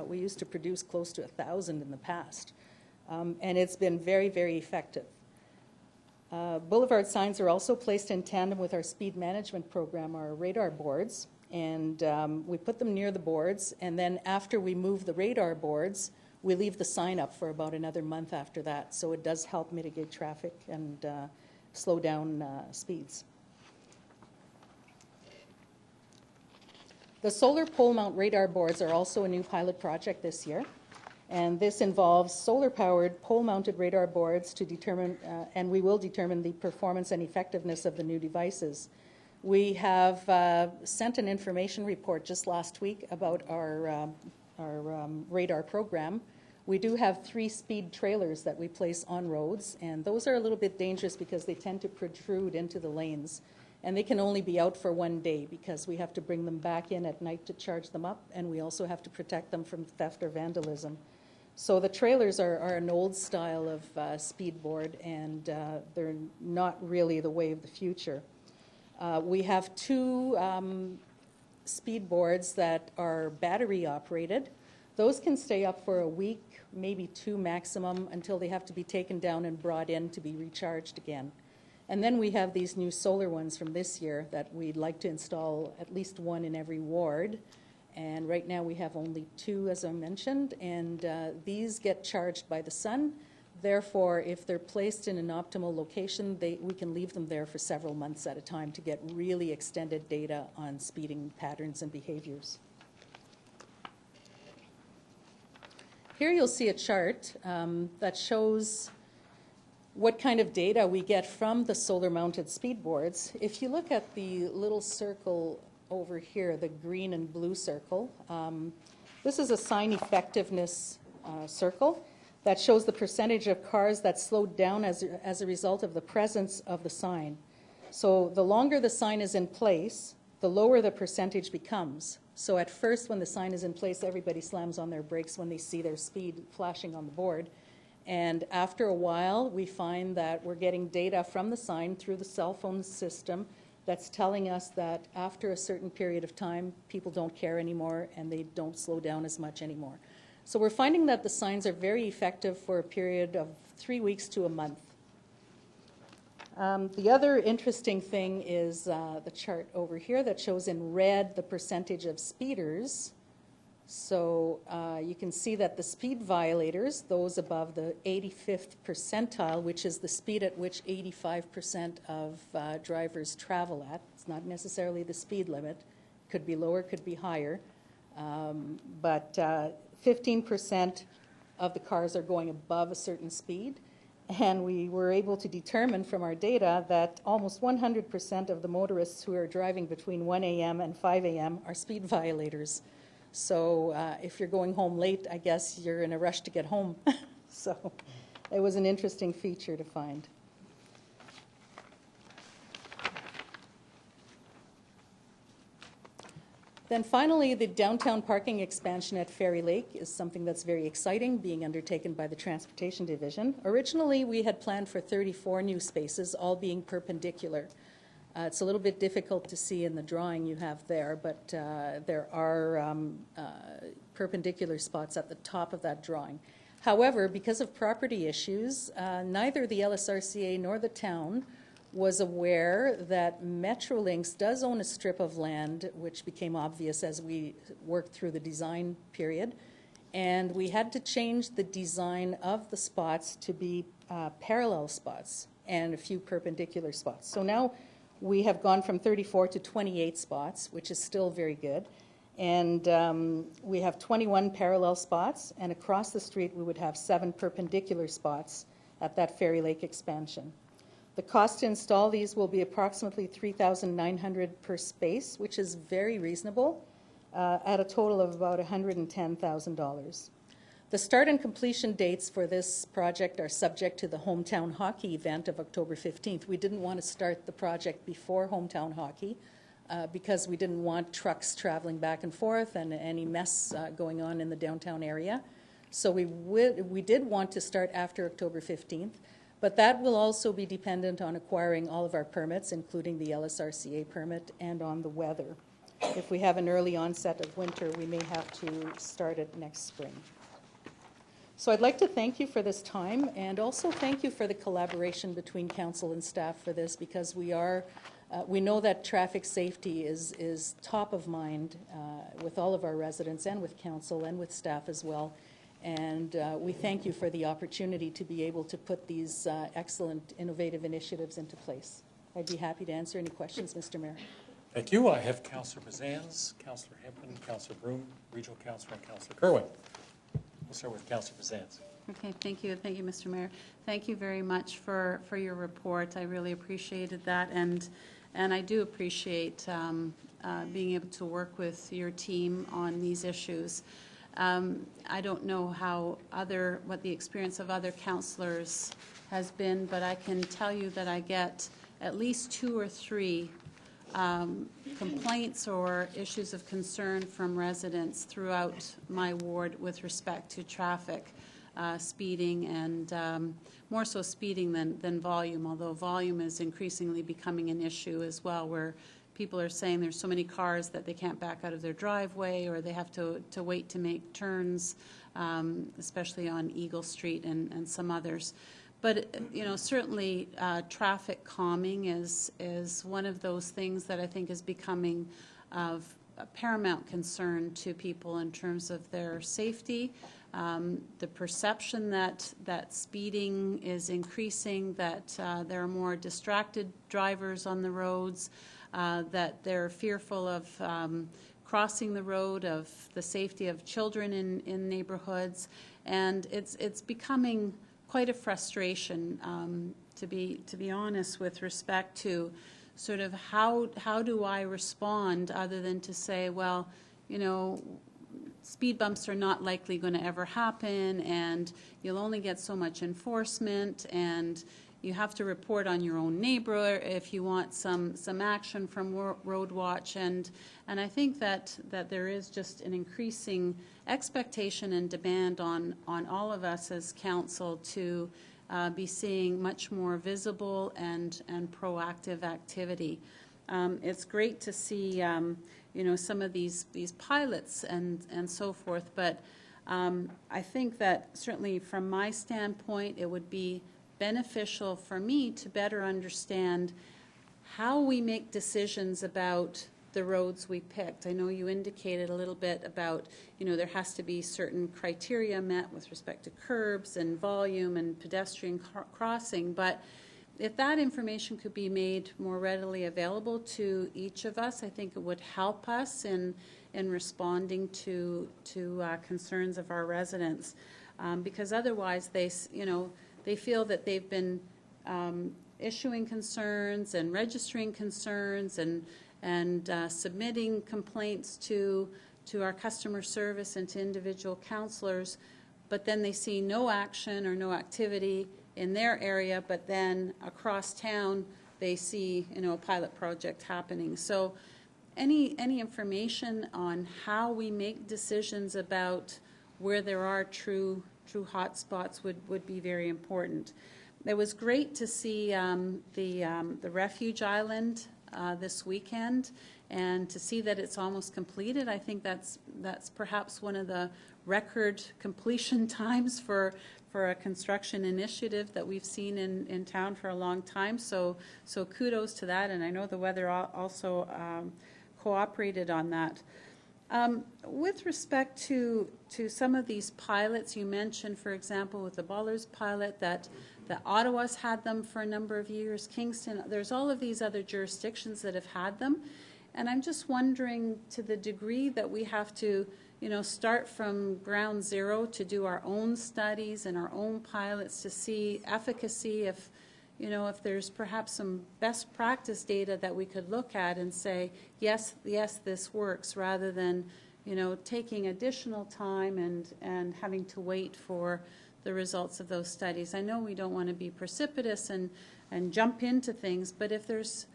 We used to produce close to 1,000 in the past, and it's been very, very effective. Boulevard signs are also placed in tandem with our speed management program, our radar boards, and we put them near the boards, and then after we move the radar boards, we leave the sign up for about another month after that, so it does help mitigate traffic and slow down speeds. The solar pole mount radar boards are also a new pilot project this year. And this involves solar-powered, pole-mounted radar boards to determine, and we will determine the performance and effectiveness of the new devices. We have sent an information report just last week about our radar program. We do have 3 speed trailers that we place on roads, and those are a little bit dangerous because they tend to protrude into the lanes. And they can only be out for 1 day because we have to bring them back in at night to charge them up, and we also have to protect them from theft or vandalism. So the trailers are an old style of speed board, and they're not really the way of the future. We have 2 speed boards that are battery operated. Those can stay up for a week, maybe 2 maximum, until they have to be taken down and brought in to be recharged again. And then we have these new solar ones from this year that we'd like to install at least 1 in every ward. And right now we have only 2, as I mentioned, and these get charged by the sun. Therefore, if they're placed in an optimal location, we can leave them there for several months at a time to get really extended data on speeding patterns and behaviors. Here you'll see a chart that shows what kind of data we get from the solar-mounted speed boards. If you look at the little circle over here, the green and blue circle, this is a sign effectiveness circle that shows the percentage of cars that slowed down as a result of the presence of the sign. So the longer the sign is in place, the lower the percentage becomes. So at first, when the sign is in place, everybody slams on their brakes when they see their speed flashing on the board. And after a while, we find that we're getting data from the sign through the cell phone system that's telling us that after a certain period of time, people don't care anymore and they don't slow down as much anymore. So we're finding that the signs are very effective for a period of 3 weeks to a month. The other interesting thing is the chart over here that shows in red the percentage of speeders. So you can see that the speed violators, those above the 85th percentile, which is the speed at which 85% of drivers travel at. It's not necessarily the speed limit. Could be lower, could be higher. But 15% of the cars are going above a certain speed. And we were able to determine from our data that almost 100% of the motorists who are driving between 1 a.m. and 5 a.m. are speed violators. So if you're going home late, I guess you're in a rush to get home. So it was an interesting feature to find. Then finally, the downtown parking expansion at Fairy Lake is something that's very exciting, being undertaken by the Transportation Division. Originally, we had planned for 34 new spaces, all being perpendicular. It's a little bit difficult to see in the drawing you have there, but there are perpendicular spots at the top of that drawing. However, because of property issues, neither the LSRCA nor the town was aware that Metrolinx does own a strip of land, which became obvious as we worked through the design period. And we had to change the design of the spots to be parallel spots and a few perpendicular spots. So now we have gone from 34 to 28 spots, which is still very good. And we have 21 parallel spots, and across the street we would have 7 perpendicular spots at that Fairy Lake expansion. The cost to install these will be approximately $3,900 per space, which is very reasonable, at a total of about $110,000. The start and completion dates for this project are subject to the hometown hockey event of October 15th. We didn't want to start the project before hometown hockey because we didn't want trucks traveling back and forth and any mess going on in the downtown area. So we did want to start after October 15th, but that will also be dependent on acquiring all of our permits, including the LSRCA permit, and on the weather. If we have an early onset of winter, we may have to start it next spring. So I'd like to thank you for this time, and also thank you for the collaboration between council and staff for this, because we know that traffic safety is top of mind with all of our residents and with council and with staff as well. And we thank you for the opportunity to be able to put these excellent, innovative initiatives into place. I'd be happy to answer any questions, Mr. Mayor.
Thank you. I have Councillor Bazans, Councillor Hempel, Councillor Broom, Regional Councillor, and Councillor Kerwin. We'll start with Councillor Bazans.
Okay, thank you, Mr. Mayor. Thank you very much for your report. I really appreciated that, and I do appreciate being able to work with your team on these issues. I don't know what the experience of other councillors has been, but I can tell you that I get at least 2 or 3 complaints or issues of concern from residents throughout my ward with respect to traffic, speeding, and more so speeding than volume, although volume is increasingly becoming an issue as well, where people are saying there's so many cars that they can't back out of their driveway, or they have to wait to make turns, especially on Eagle Street and some others. But, you know, certainly traffic calming is one of those things that I think is becoming of paramount concern to people in terms of their safety. The perception that speeding is increasing, that there are more distracted drivers on the roads, that they're fearful of crossing the road, of the safety of children in neighborhoods, and it's becoming quite a frustration, to be honest, with respect to sort of how do I respond, other than to say, well, you know, speed bumps are not likely going to ever happen, and you'll only get so much enforcement, and you have to report on your own neighbor if you want some action from Road Watch, and I think that there is just an increasing expectation and demand on all of us as council to be seeing much more visible and proactive activity. It's great to see you know, some of these pilots and so forth, but I think that certainly from my standpoint it would be beneficial for me to better understand how we make decisions about the roads we picked. I know you indicated a little bit about, you know, there has to be certain criteria met with respect to curbs and volume and pedestrian crossing, but if that information could be made more readily available to each of us, I think it would help us in responding to concerns of our residents, because otherwise they feel that they've been issuing concerns and registering concerns and submitting complaints to our customer service and to individual councillors, but then they see no action or no activity in their area, but then across town they see, you know, a pilot project happening. So any information on how we make decisions about where there are true hot spots would be very important. It was great to see the refuge island this weekend, and to see that it's almost completed. I think that's perhaps one of the record completion times for a construction initiative that we've seen in town for a long time. So kudos to that, and I know the weather also cooperated on that. With respect to some of these pilots, you mentioned, for example, with the Ballers pilot, that Ottawa's had them for a number of years, Kingston, there's all of these other jurisdictions that have had them. And I'm just wondering, to the degree that we have to, you know, start from ground zero to do our own studies and our own pilots to see efficacy, if there's perhaps some best practice data that we could look at and say, yes, this works, rather than, taking additional time and having to wait for the results of those studies. I know we don't want to be precipitous and jump into things, but if there's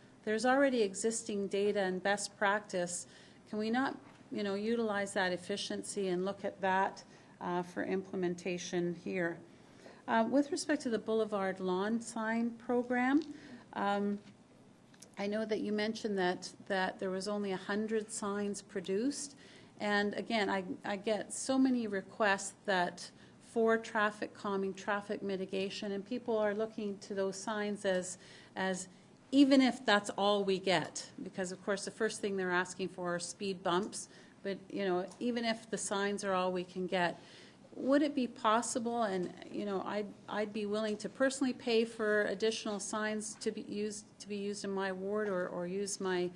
already existing data and best practice, can we not, utilize that efficiency and look at that for implementation here? With respect to the Boulevard Lawn Sign Program, I know that you mentioned that there was only 100 signs produced, and again, I get so many requests for traffic calming, traffic mitigation, and people are looking to those signs as even if that's all we get, because of course the first thing they're asking for are speed bumps, but even if the signs are all we can get, would it be possible, and I'd be willing to personally pay for additional signs to be used in my ward, or use my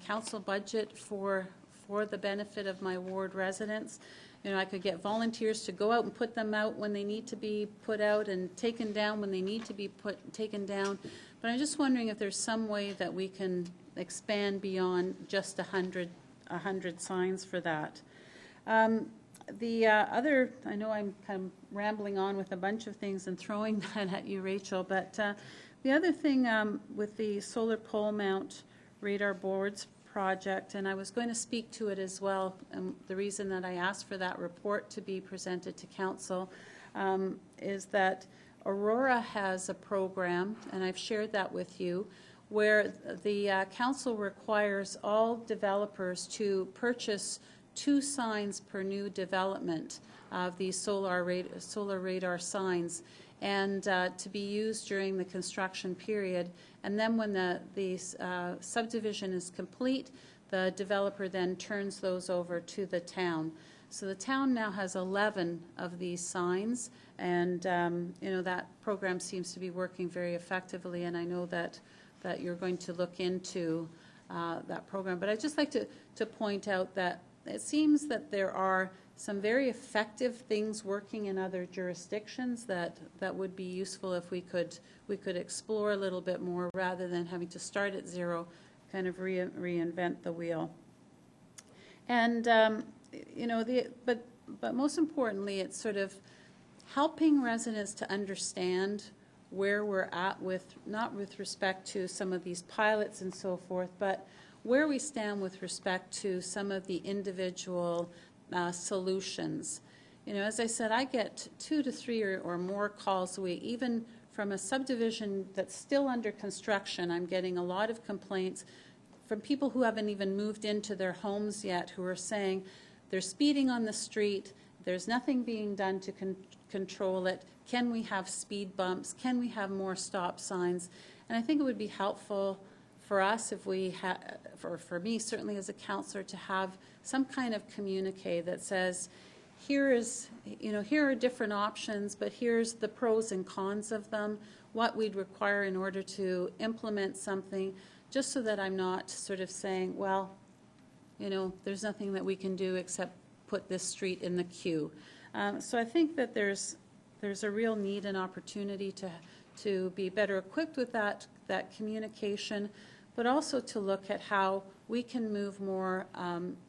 council budget for the benefit of my ward residents. I could get volunteers to go out and put them out when they need to be put out and taken down when they need to be taken down. But I'm just wondering if there's some way that we can expand beyond just 100 signs for that. The other, I know I'm kind of rambling on with a bunch of things and throwing that at you, Rachel, but the other thing with the solar pole mount radar boards project, and I was going to speak to it as well, and the reason that I asked for that report to be presented to council is that Aurora has a program, and I've shared that with you, where the council requires all developers to purchase 2 signs per new development of these solar radar signs, and to be used during the construction period. And then when the subdivision is complete, the developer then turns those over to the town. So the town now has 11 of these signs, and that program seems to be working very effectively, and I know that you're going to look into that program. But I'd just like to point out that it seems that there are some very effective things working in other jurisdictions that would be useful if we could explore a little bit more, rather than having to start at zero, kind of reinvent the wheel. And but most importantly, it's sort of helping residents to understand where we're at not with respect to some of these pilots and so forth, but where we stand with respect to some of the individual solutions. As I said, I get 2 to 3 or more calls a week, even from a subdivision that's still under construction. I'm getting a lot of complaints from people who haven't even moved into their homes yet, who are saying they're speeding on the street, there's nothing being done to control it, can we have speed bumps, can we have more stop signs? And I think it would be helpful for us, if we for me certainly as a councillor, to have some kind of communique that says, here are different options, but here's the pros and cons of them, what we'd require in order to implement something, just so that I'm not sort of saying, well, there's nothing that we can do except put this street in the queue. So I think that there's a real need and opportunity to be better equipped with that communication, but also to look at how we can move more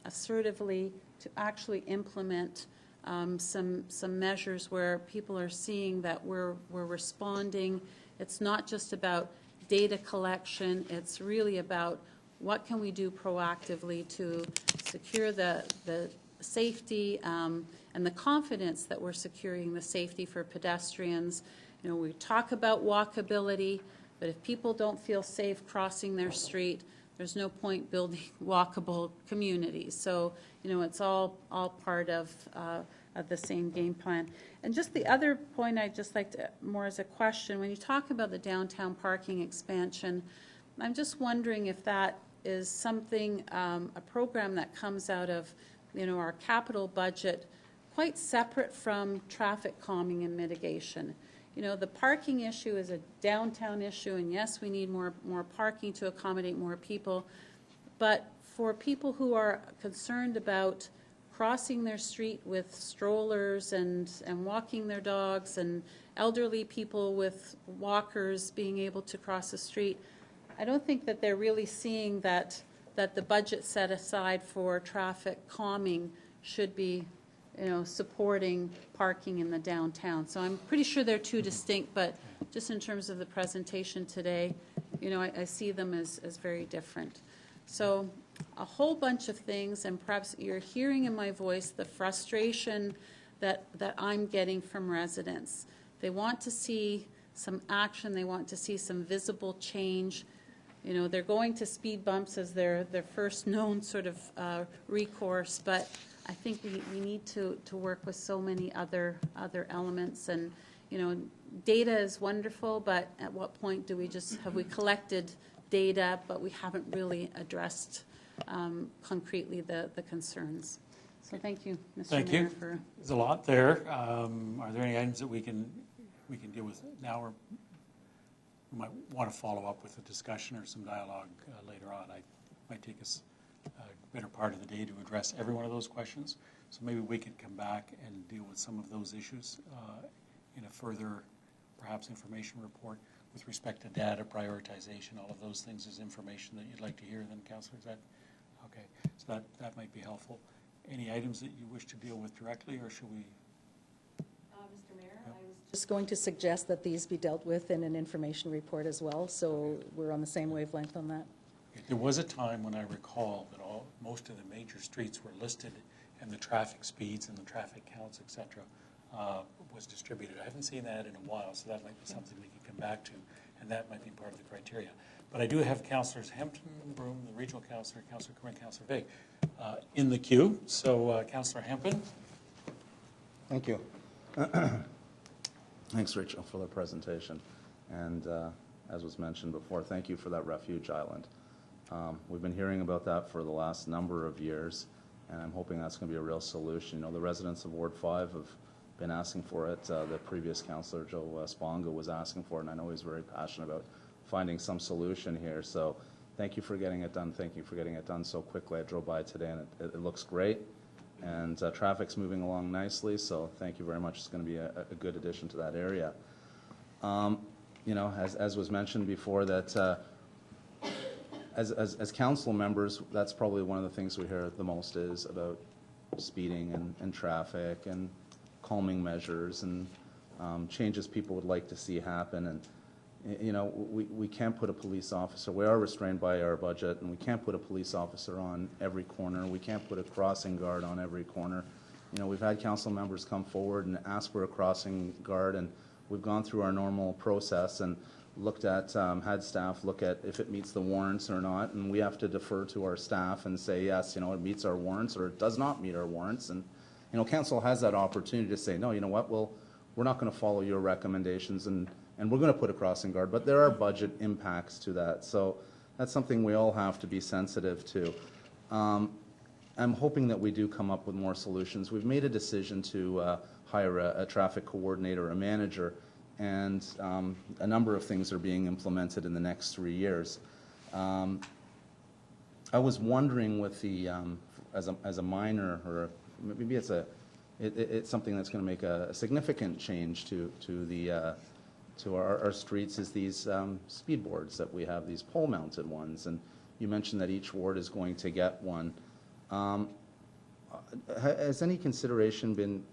assertively to actually implement some measures where people are seeing that we're responding. It's not just about data collection, it's really about what can we do proactively to secure the safety and the confidence that we're securing the safety for pedestrians. We talk about walkability, but if people don't feel safe crossing their street, there's no point building walkable communities. So, it's all part of the same game plan. And just the other point I'd just like to, more as a question, when you talk about the downtown parking expansion, I'm just wondering if that is something, a program that comes out of, our capital budget, quite separate from traffic calming and mitigation. The parking issue is a downtown issue, and yes, we need more parking to accommodate more people. But for people who are concerned about crossing their street with strollers and walking their dogs, and elderly people with walkers being able to cross the street, I don't think that they're really seeing that that the budget set aside for traffic calming should be, supporting parking in the downtown. So I'm pretty sure they're two distinct, but just in terms of the presentation today, I see them as very different. So a whole bunch of things, and perhaps you're hearing in my voice the frustration that I'm getting from residents. They want to see some action. They want to see some visible change. They're going to speed bumps as their first known sort of recourse, but I think we need to work with so many other elements. And data is wonderful, but at what point do we have we collected data, but we haven't really addressed concretely the concerns? So thank you, Mr.
Thank
Mayor.
you. There's a lot there. Are there any items that we can deal with now, or we might want to follow up with a discussion or some dialogue later on? It might take us a better part of the day to address every one of those questions. So maybe we could come back and deal with some of those issues in a further, perhaps, information report with respect to data prioritization. All of those things is information that you'd like to hear then, Councillor? Is that okay? So that might be helpful. Any items that you wish to deal with directly, or should we?
Mr. Mayor, I was just going to suggest that these be dealt with in an information report as well, so we're on the same wavelength on that.
There was a time when I recall that most of the major streets were listed, and the traffic speeds and the traffic counts, et cetera, was distributed. I haven't seen that in a while, so that might be something we can come back to, and that might be part of the criteria. But I do have Councillors Hempton, Broome, the regional councillor, Councillor Curran, Councillor Vig in the queue. So Councillor Hempton.
Thank you. Thanks, Rachel, for the presentation. And as was mentioned before, thank you for that refuge island. We've been hearing about that for the last number of years, and I'm hoping that's going to be a real solution. The residents of Ward 5 have been asking for it. The previous councillor, Joe Sponga, was asking for it, and I know he's very passionate about finding some solution here. So thank you for getting it done. Thank you for getting it done so quickly. I drove by today, and it looks great. And traffic's moving along nicely, so thank you very much. It's going to be a good addition to that area. As was mentioned before, that as council members, that's probably one of the things we hear the most is about speeding and traffic and calming measures and changes people would like to see happen. And we can't put a police officer, we are restrained by our budget, and we can't put a police officer on every corner. We can't put a crossing guard on every corner. We've had council members come forward and ask for a crossing guard, and we've gone through our normal process and looked at, had staff look at if it meets the warrants or not, and we have to defer to our staff and say, yes, it meets our warrants, or it does not meet our warrants. And, council has that opportunity to say, no, you know what, we're not going to follow your recommendations, and we're going to put a crossing guard, but there are budget impacts to that. So that's something we all have to be sensitive to. I'm hoping that we do come up with more solutions. We've made a decision to hire a traffic coordinator, a manager, and a number of things are being implemented in the next 3 years. I was wondering with the, as a minor, or maybe it's something that's going to make a significant change to our streets, is these speed boards that we have, these pole-mounted ones. And you mentioned that each ward is going to get one. Has any consideration been,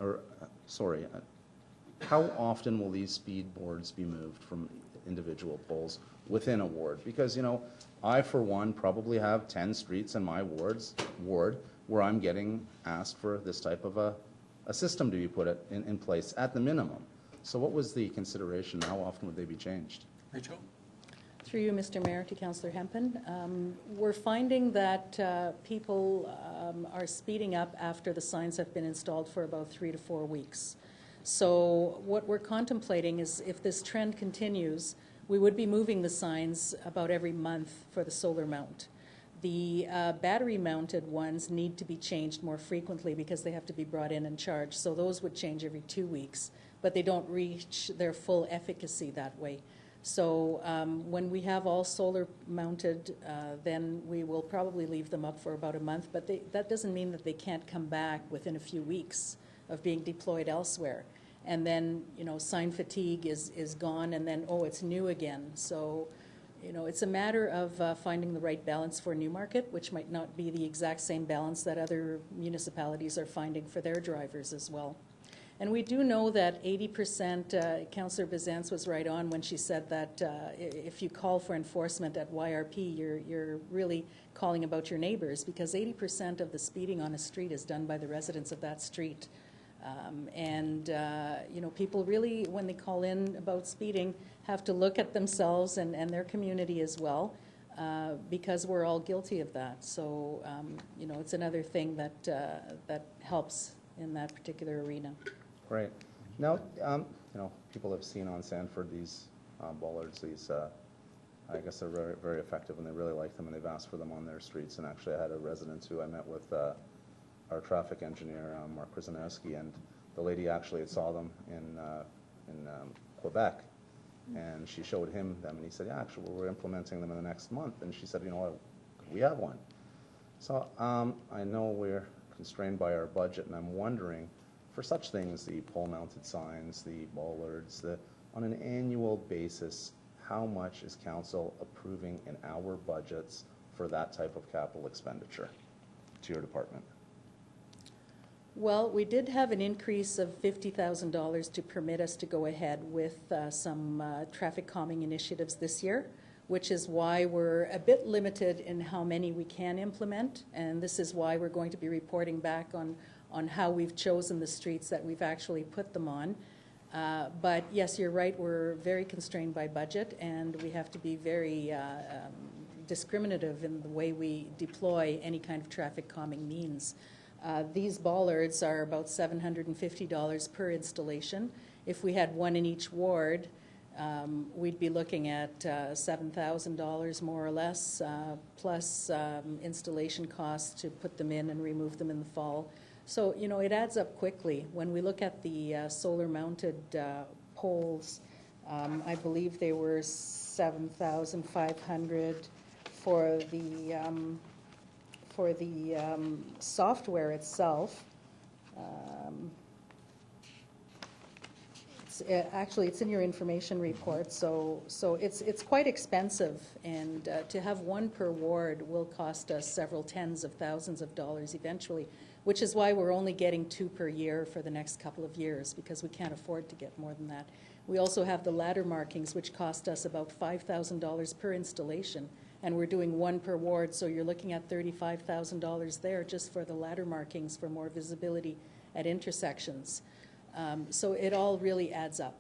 how often will these speed boards be moved from individual poles within a ward? Because, I, for one, probably have 10 streets in my ward where I'm getting asked for this type of a system to be put in place at the minimum. So what was the consideration? How often would they be changed?
Rachel?
Through you, Mr. Mayor, to Councillor Hempin. We're finding that people are speeding up after the signs have been installed for about 3 to 4 weeks. So what we're contemplating is, if this trend continues, we would be moving the signs about every month for the solar mount. The battery-mounted ones need to be changed more frequently because they have to be brought in and charged. So those would change every 2 weeks, but they don't reach their full efficacy that way. So when we have all solar mounted, then we will probably leave them up for about a month, but that doesn't mean that they can't come back within a few weeks of being deployed elsewhere. And then, sign fatigue is gone, and then, it's new again. So You know, it's a matter of finding the right balance for Newmarket, which might not be the exact same balance that other municipalities are finding for their drivers as well. And we do know that 80%, Councillor Bizance was right on when she said that if you call for enforcement at YRP, you're really calling about your neighbors, because 80% of the speeding on a street is done by the residents of that street. You know, people really, when they call in about speeding, have to look at themselves and their community as well, because we're all guilty of that. So, you know, it's another thing that, that helps in that particular arena.
Right. Now, you know, people have seen on Sanford these bollards, these, I guess they're very, very effective, and they really like them, and they've asked for them on their streets. And actually, I had a resident who I met with our traffic engineer, Mark Krasnowski, and the lady actually saw them in Quebec, and she showed him them, and he said, yeah, actually, we're implementing them in the next month. And she said, you know what, we have one. So I know we're constrained by our budget, and I'm wondering, for such things, the pole-mounted signs, the bollards, on an annual basis, how much is council approving in our budgets for that type of capital expenditure to your department?
Well, we did have an increase of $50,000 to permit us to go ahead with some traffic calming initiatives this year, which is why we're a bit limited in how many we can implement, and this is why we're going to be reporting back on how we've chosen the streets that we've actually put them on. But yes, you're right, we're very constrained by budget, and we have to be very discriminative in the way we deploy any kind of traffic calming means. These bollards are about $750 per installation. If we had one in each ward, we'd be looking at $7,000 more or less, plus installation costs to put them in and remove them in the fall. So, you know, it adds up quickly. When we look at the solar-mounted poles, I believe they were $7,500 for the software itself. Actually, it's in your information report, so it's quite expensive, and to have one per ward will cost us several tens of thousands of dollars eventually, which is why we're only getting 2 per year for the next couple of years, because we can't afford to get more than that. We also have the ladder markings, which cost us about $5,000 per installation, and we're doing 1 per ward, so you're looking at $35,000 there just for the ladder markings for more visibility at intersections. So it all really adds up.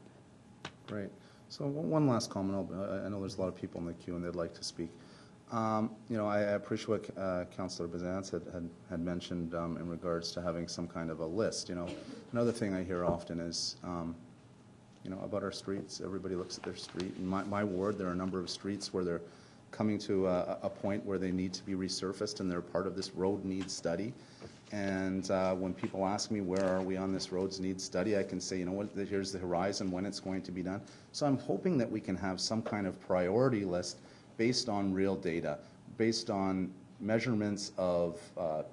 Great. So one last comment. I know there's a lot of people in the queue and they'd like to speak. You know, I appreciate what Councillor Bizance had mentioned in regards to having some kind of a list. You know, another thing I hear often is, you know, about our streets. Everybody looks at their street. In my ward, there are a number of streets where they're coming to a point where they need to be resurfaced, and they're part of this road needs study. And when people ask me where are we on this roads needs study, I can say, you know what, here's the horizon when it's going to be done. So I'm hoping that we can have some kind of priority list based on real data, based on measurements of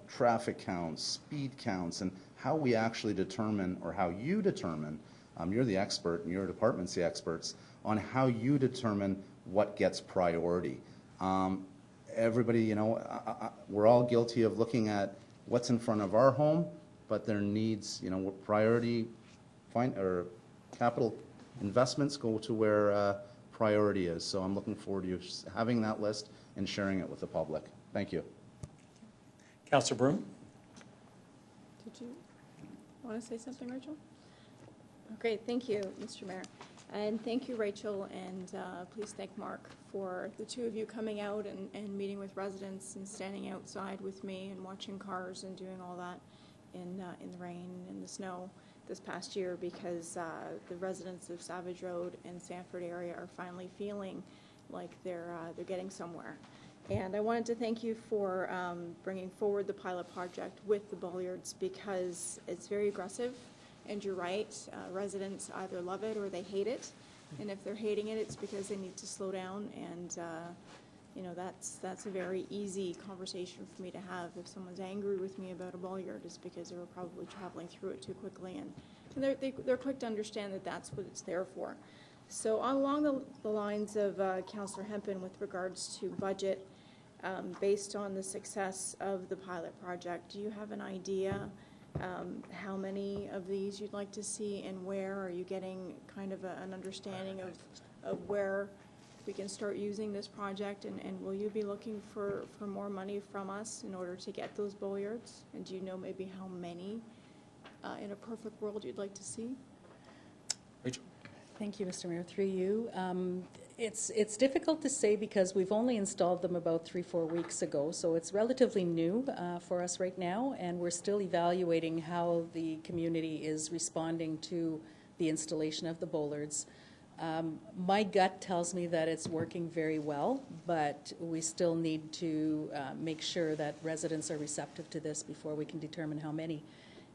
traffic counts, speed counts, and how we actually determine, or how you determine, you're the expert and your department's the experts, on how you determine what gets priority. Everybody, you know, we're all guilty of looking at what's in front of our home, but there needs, you know, priority, or capital investments go to where priority is. So I'm looking forward to you having that list and sharing it with the public. Thank you.
Councillor Broom?
Did you want to say something, Rachel? Great, thank you, Mr. Mayor. And thank you, Rachel, and please thank Mark for the two of you coming out and meeting with residents and standing outside with me and watching cars and doing all that in the rain and the snow this past year, because the residents of Savage Road and Sanford area are finally feeling like they're getting somewhere. And I wanted to thank you for bringing forward the pilot project with the bollards, because it's very aggressive. And you're right, residents either love it or they hate it. And if they're hating it, it's because they need to slow down. And, you know, that's a very easy conversation for me to have. If someone's angry with me about a bollard, it's because they were probably traveling through it too quickly. And they're quick to understand that that's what it's there for. So along the lines of Councillor Hempin with regards to budget, based on the success of the pilot project, do you have an idea how many of these you'd like to see and where? Are you getting kind of an understanding of where we can start using this project, and will you be looking for more money from us in order to get those bollards? And do you know maybe how many in a perfect world you'd like to see?
Rachel?
Thank you, Mr. Mayor. Through you. It's difficult to say because we've only installed them about 3-4 weeks ago, so it's relatively new for us right now, and we're still evaluating how the community is responding to the installation of the bollards. My gut tells me that it's working very well, but we still need to make sure that residents are receptive to this before we can determine how many.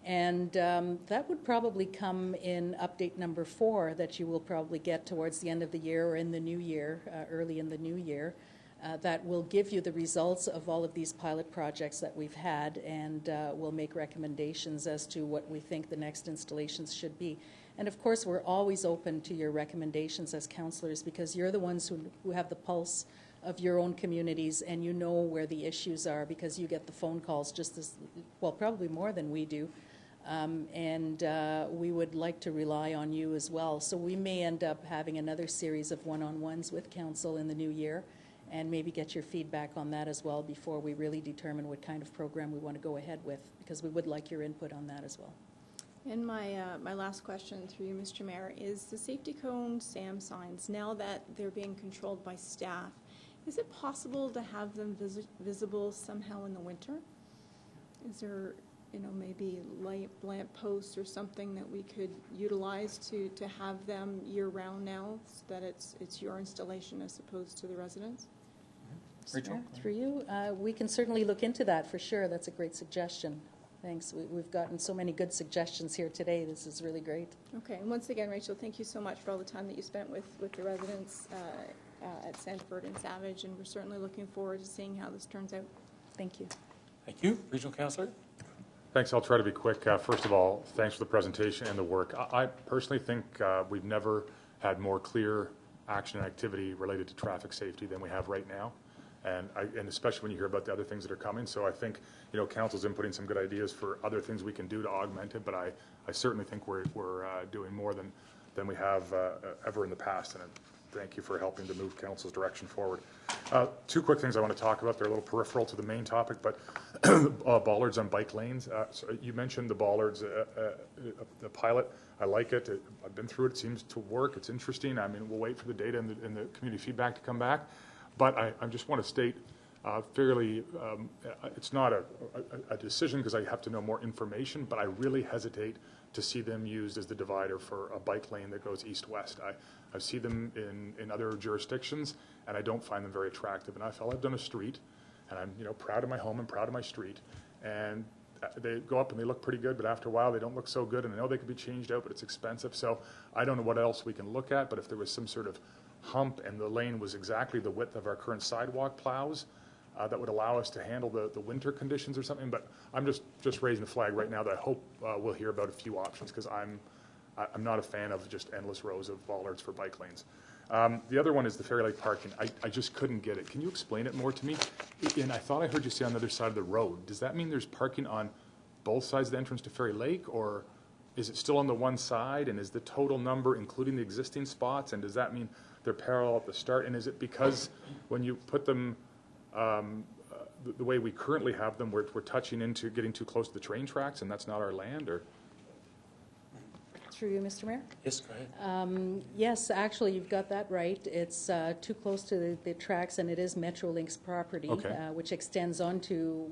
And that would probably come in update number 4 that you will probably get towards the end of the year or in the new year, early in the new year. That will give you the results of all of these pilot projects that we've had, and we'll make recommendations as to what we think the next installations should be. And of course, we're always open to your recommendations as councillors, because you're the ones who have the pulse of your own communities, and you know where the issues are because you get the phone calls just as, well, probably more than we do. We would like to rely on you as well. So we may end up having another series of one-on-ones with council in the new year, and maybe get your feedback on that as well before we really determine what kind of program we want to go ahead with, because we would like your input on that as well.
And my last question through you, Mr. Mayor, is the safety cone SAM signs, now that they're being controlled by staff, is it possible to have them visible somehow in the winter? Is there, maybe lamp posts or something that we could utilize to have them year-round now, so that it's your installation as opposed to the residents?
Rachel?
Through you, we can certainly look into that for sure. That's a great suggestion. Thanks. We've gotten so many good suggestions here today. This is really great.
Okay, and once again, Rachel, thank you so much for all the time that you spent with the residents at Sanford and Savage, and we're certainly looking forward to seeing how this turns out.
Thank you.
Thank you. Regional Councillor?
Thanks. I'll try to be quick. First of all, thanks for the presentation and the work. I personally think we've never had more clear action and activity related to traffic safety than we have right now. And especially when you hear about the other things that are coming. So I think, council's inputting some good ideas for other things we can do to augment it, but I certainly think we're doing more than we have ever in the past. And thank you for helping to move council's direction forward. 2 quick things I want to talk about. They're a little peripheral to the main topic, but bollards on bike lanes. So you mentioned the bollards, the pilot. I like it. I've been through it. It seems to work. It's interesting. I mean, we'll wait for the data and the community feedback to come back. But I just want to state fairly, it's not a decision because I have to know more information, but I really hesitate to see them used as the divider for a bike lane that goes east-west. I see them in other jurisdictions, and I don't find them very attractive. And I felt I've done a street, and I'm proud of my home and proud of my street, and they go up and they look pretty good, but after a while they don't look so good, and I know they could be changed out, but it's expensive. So I don't know what else we can look at, but if there was some sort of hump and the lane was exactly the width of our current sidewalk plows, that would allow us to handle the winter conditions or something. But I'm just raising the flag right now that I hope we'll hear about a few options, because I'm not a fan of just endless rows of bollards for bike lanes. The other one is the Fairy Lake parking. I just couldn't get it. Can you explain it more to me? And I thought I heard you say on the other side of the road. Does that mean there's parking on both sides of the entrance to Fairy Lake, or is it still on the one side? And is the total number including the existing spots? And does that mean they're parallel at the start? And is it because when you put them the way we currently have them, we're touching into getting too close to the train tracks, and that's not our land? Or
Through you, Mr. Mayor?
Yes, go ahead.
Yes, actually, you've got that right. It's too close to the tracks, and it is Metrolink's property,
Okay.
Which extends onto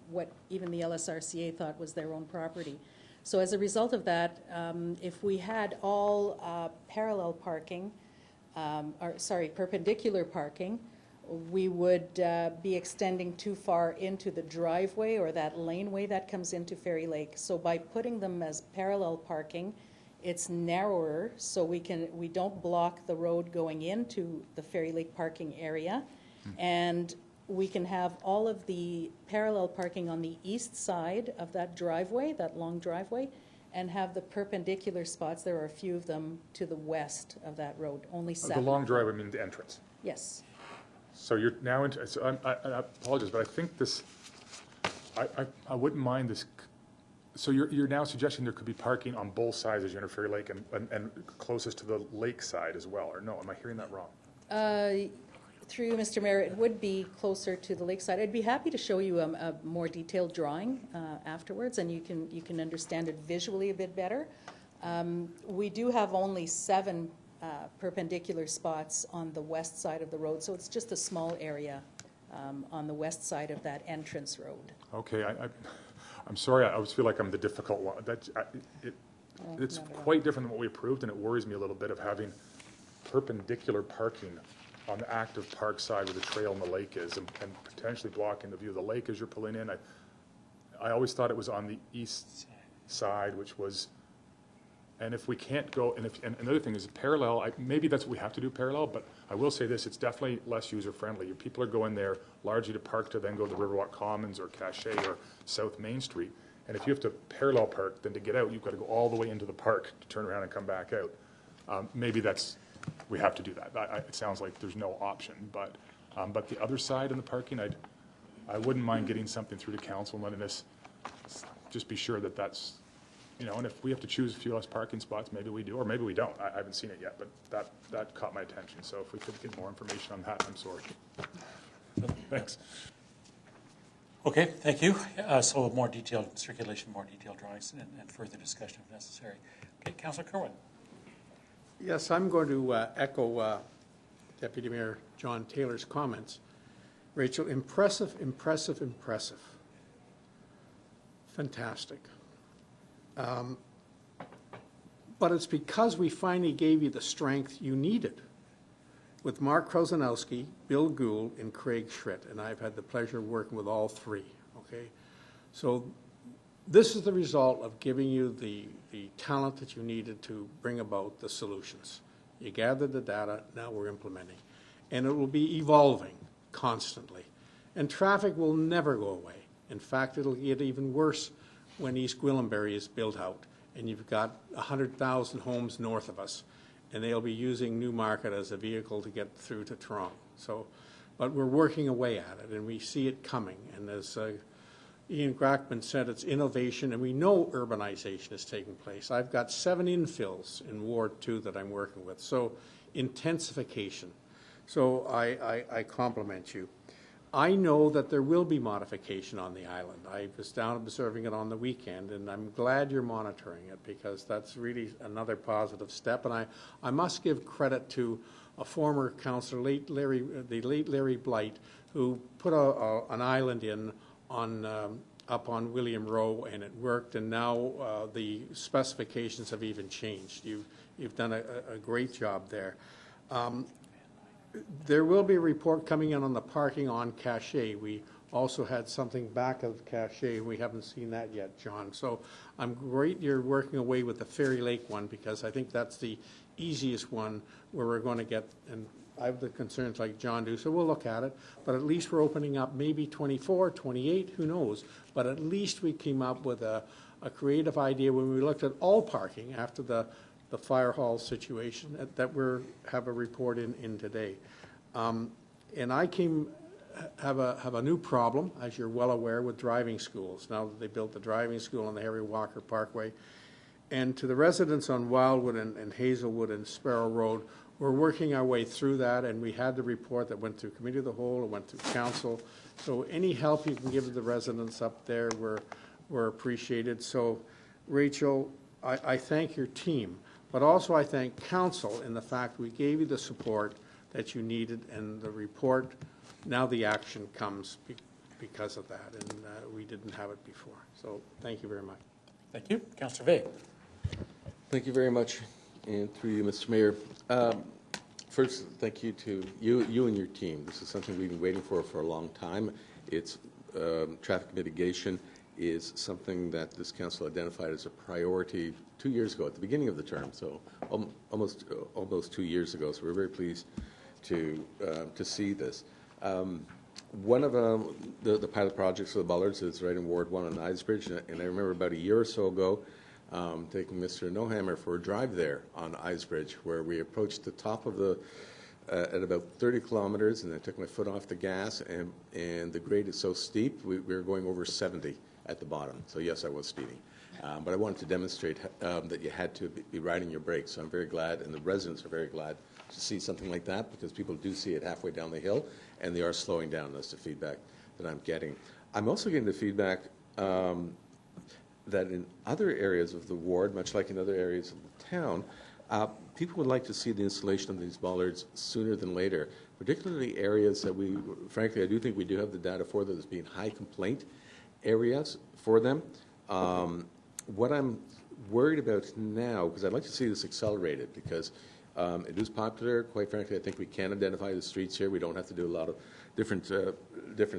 what even the LSRCA thought was their own property. So as a result of that, if we had all parallel parking, perpendicular parking, we would be extending too far into the driveway or that laneway that comes into Fairy Lake. So by putting them as parallel parking, it's narrower, so we don't block the road going into the Fairy Lake parking area, and we can have all of the parallel parking on the east side of that driveway, that long driveway, and have the perpendicular spots, there are a few of them to the west of that road, only
The
7.
long driveway, I mean the entrance.
Yes.
So you're now into, so I apologize, but I think this, I wouldn't mind this. So you're now suggesting there could be parking on both sides as you enter Fairy Lake and closest to the lake side as well, or no? Am I hearing that wrong?
Through you, Mr. Mayor, it would be closer to the lakeside. I'd be happy to show you a more detailed drawing afterwards, and you can understand it visually a bit better. We do have only 7 perpendicular spots on the west side of the road, so it's just a small area on the west side of that entrance road.
Okay, I'm sorry, I always feel like I'm the difficult one. It's quite different than what we approved, and it worries me a little bit of having perpendicular parking on the active park side where the trail and the lake is, and potentially blocking the view of the lake as you're pulling in. I always thought it was on the east side, which was, and if we can't go, and another thing is parallel, maybe that's what we have to do, parallel, but I will say this, it's definitely less user-friendly. People are going there largely to park to then go to Riverwalk Commons or Cachet or South Main Street. And if you have to parallel park, then to get out, you've got to go all the way into the park to turn around and come back out. Maybe we have to do that. It sounds like there's no option, but the other side in the parking, I wouldn't mind getting something through to council and letting us just be sure that that's, and if we have to choose a few less parking spots, maybe we do, or maybe we don't. I haven't seen it yet, but that caught my attention. So if we could get more information on that, I'm sorry. Thanks.
Okay, thank you. So more detailed circulation, more detailed drawings, and further discussion if necessary. Okay, Councillor Kerwin.
Yes, I'm going to echo Deputy Mayor John Taylor's comments. Rachel, impressive, impressive, impressive. Fantastic. But it's because we finally gave you the strength you needed with Mark Krozanowski, Bill Gould, and Craig Schritt, and I've had the pleasure of working with all 3, okay? So this is the result of giving you the talent that you needed to bring about the solutions. You gathered the data, now we're implementing. And it will be evolving constantly. And traffic will never go away. In fact, it'll get even worse when East Gwillimbury is built out and you've got 100,000 homes north of us, and they'll be using Newmarket as a vehicle to get through to Toronto. So, but we're working away at it, and we see it coming. And as Ian Grackman said, it's innovation, and we know urbanization is taking place. I've got 7 infills in Ward 2 that I'm working with, so intensification. So I compliment you. I know that there will be modification on the island. I was down observing it on the weekend, and I'm glad you're monitoring it because that's really another positive step. And I must give credit to a former councillor, the late Larry Blight, who put an island in on up on William Row, and it worked. And now the specifications have even changed. You've done a great job there. There will be a report coming in on the parking on Cachet. We also had something back of Cachet. We haven't seen that yet, John. So I'm great you're working away with the Fairy Lake one because I think that's the easiest one where we're going to get, and I have the concerns like John do, so we'll look at it. But at least we're opening up maybe 24, 28, who knows. But at least we came up with a creative idea when we looked at all parking after the fire hall situation that we have a report in today. And I have a new problem, as you're well aware, with driving schools, now that they built the driving school on the Harry Walker Parkway. And to the residents on Wildwood and Hazelwood and Sparrow Road, we're working our way through that, and we had the report that went through Committee of the Whole, it went through Council. So any help you can give the residents up there, we're appreciated. So, Rachel, I thank your team. But also I thank Council in the fact we gave you the support that you needed, and the report, now the action comes because of that, and we didn't have it before. So thank you very much.
Thank you. Councillor Veil.
Thank you very much, and through you, Mr. Mayor. First, thank you to you and your team. This is something we've been waiting for a long time. It's traffic mitigation is something that this council identified as a priority 2 years ago at the beginning of the term, so almost 2 years ago. So we're very pleased to see this. One of the pilot projects of the Bullards is right in Ward 1 on Knightsbridge, and I remember about a year or so ago, taking Mr. Nohammer for a drive there on Icebridge, where we approached the top of the, at about 30 kilometers, and I took my foot off the gas, and the grade is so steep, we were going over 70 at the bottom. So yes, I was speeding. But I wanted to demonstrate that you had to be riding your brakes. So I'm very glad, and the residents are very glad to see something like that, because people do see it halfway down the hill, and they are slowing down. That's the feedback that I'm getting. I'm also getting the feedback that in other areas of the ward, much like in other areas of the town, people would like to see the installation of these bollards sooner than later, particularly areas that we, frankly, I do think we do have the data for that as being high complaint areas for them. What I'm worried about now, because I'd like to see this accelerated, because it is popular. Quite frankly, I think we can identify the streets here. We don't have to do a lot of different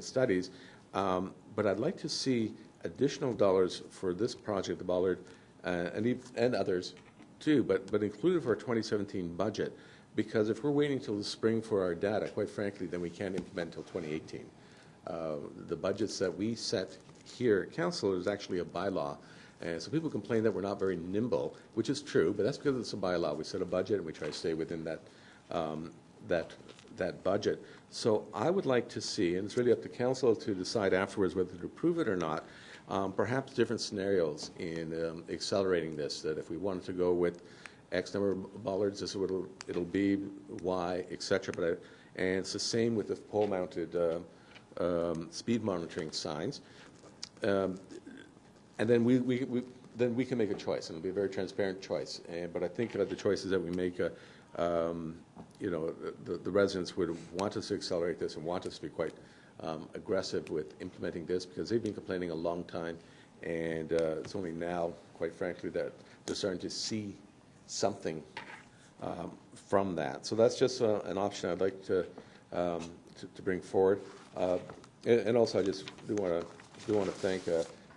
studies. But I'd like to see additional dollars for this project, the bollard, and others too, but included for our 2017 budget, because if we're waiting till the spring for our data, quite frankly, then we can't implement until 2018. The budgets that we set here at Council is actually a bylaw. And so people complain that we're not very nimble, which is true, but that's because it's a bylaw. We set a budget and we try to stay within that budget. So I would like to see, and it's really up to Council to decide afterwards whether to approve it or not, perhaps different scenarios in accelerating this, that if we wanted to go with X number of bollards, this is what it'll be, Y, etc. And it's the same with the pole-mounted speed monitoring signs. And then we can make a choice, and it'll be a very transparent choice. But I think that the choices that we make, the residents would want us to accelerate this and want us to be quite aggressive with implementing this, because they've been complaining a long time, and it's only now, quite frankly, that they're starting to see something from that. So that's just an option I'd like to bring forward. And also, I just do want to thank.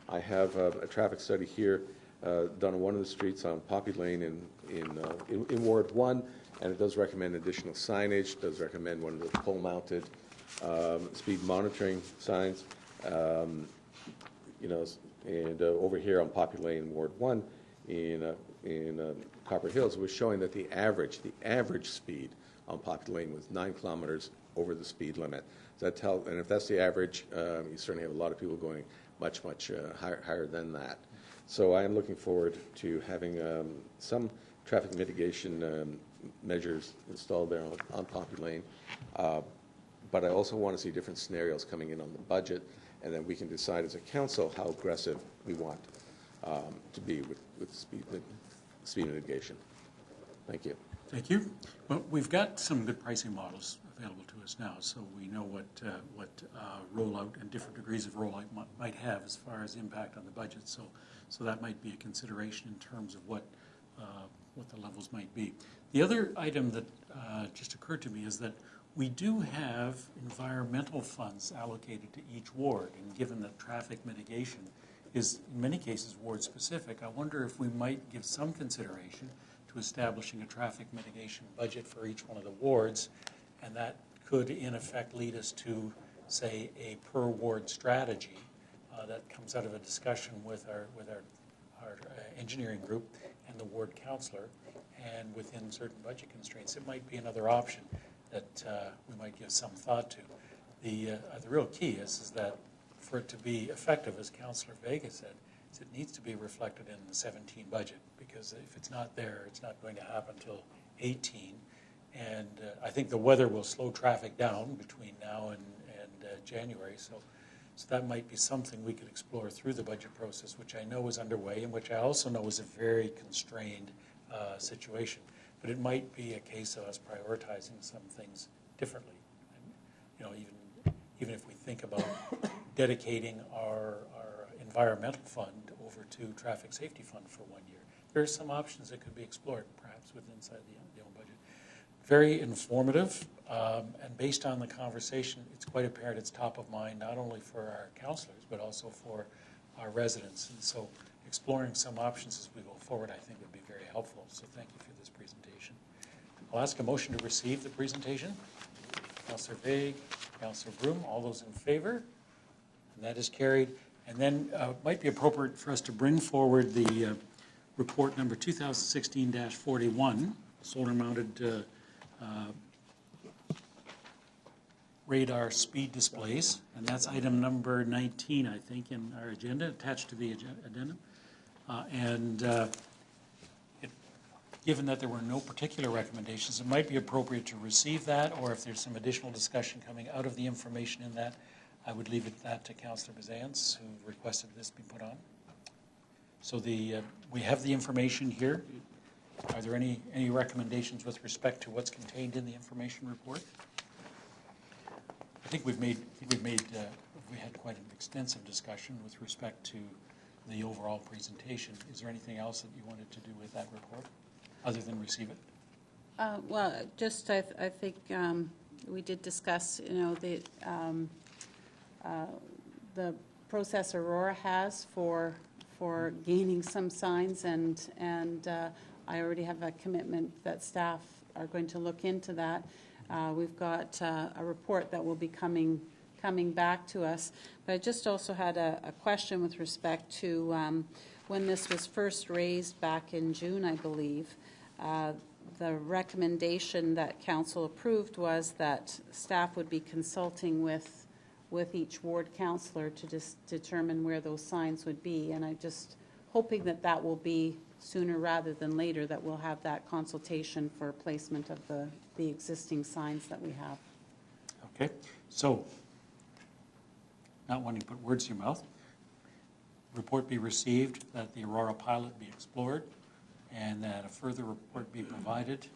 I have a traffic study here done on one of the streets on Poppy Lane in Ward 1, and it does recommend additional signage, does recommend one of the pole-mounted speed monitoring signs. And over here on Poppy Lane, Ward 1 in Copper Hills, was showing that the average speed on Poppy Lane was 9 kilometers over the speed limit. So and if that's the average, you certainly have a lot of people going much higher than that. So I am looking forward to having some traffic mitigation measures installed there on Poppy Lane. But I also want to see different scenarios coming in on the budget, and then we can decide as a council how aggressive we want to be with speed mitigation. Thank you.
Thank you. Well, we've got some good pricing models available to us now, so we know what rollout and different degrees of rollout might have as far as impact on the budget. So that might be a consideration in terms of what the levels might be. The other item that just occurred to me is that we do have environmental funds allocated to each ward, and given that traffic mitigation is in many cases ward specific, I wonder if we might give some consideration to establishing a traffic mitigation budget for each one of the wards, and that could in effect lead us to, say, a per ward strategy that comes out of a discussion with our engineering group and the ward councillor, and within certain budget constraints. It might be another option that we might give some thought to. The real key is that for it to be effective, as Councillor Vega said, is it needs to be reflected in the 17 budget, because if it's not there, it's not going to happen until 18. And I think the weather will slow traffic down between now and January, so that might be something we could explore through the budget process, which I know is underway and which I also know is a very constrained situation. But it might be a case of us prioritizing some things differently. And, even if we think about dedicating our environmental fund over to traffic safety fund for 1 year, there are some options that could be explored, perhaps within inside the own budget. Very informative, and based on the conversation, it's quite apparent it's top of mind not only for our councillors but also for our residents. And so exploring some options as we go forward, I think, would be very helpful. So thank you for this presentation. I'll ask a motion to receive the presentation. Councillor Vague, Councillor Broom, all those in favor? And that is carried. And then it might be appropriate for us to bring forward the report number 2016-41, solar-mounted radar speed displays, and that's item number 19, I think, in our agenda, attached to the addendum. Given that there were no particular recommendations, it might be appropriate to receive that, or if there's some additional discussion coming out of the information in that, I would leave that to Councillor Bazance, who requested this be put on. So we have the information here. Are there any recommendations with respect to what's contained in the information report? I think we had quite an extensive discussion with respect to the overall presentation. Is there anything else that you wanted to do with that report, other than receive it?
Well, just I think we did discuss, the process Aurora has for gaining some signs, and I already have a commitment that staff are going to look into that. We've got a report that will be coming back to us. But I just also had a question with respect to when this was first raised back in June, I believe. The recommendation that council approved was that staff would be consulting with each ward councillor to just determine where those signs would be. And I'm just hoping that will be sooner rather than later, that we'll have that consultation for placement of the existing signs that we have.
Okay, so not wanting to put words in your mouth, report be received that the Aurora pilot be explored and that a further report be provided.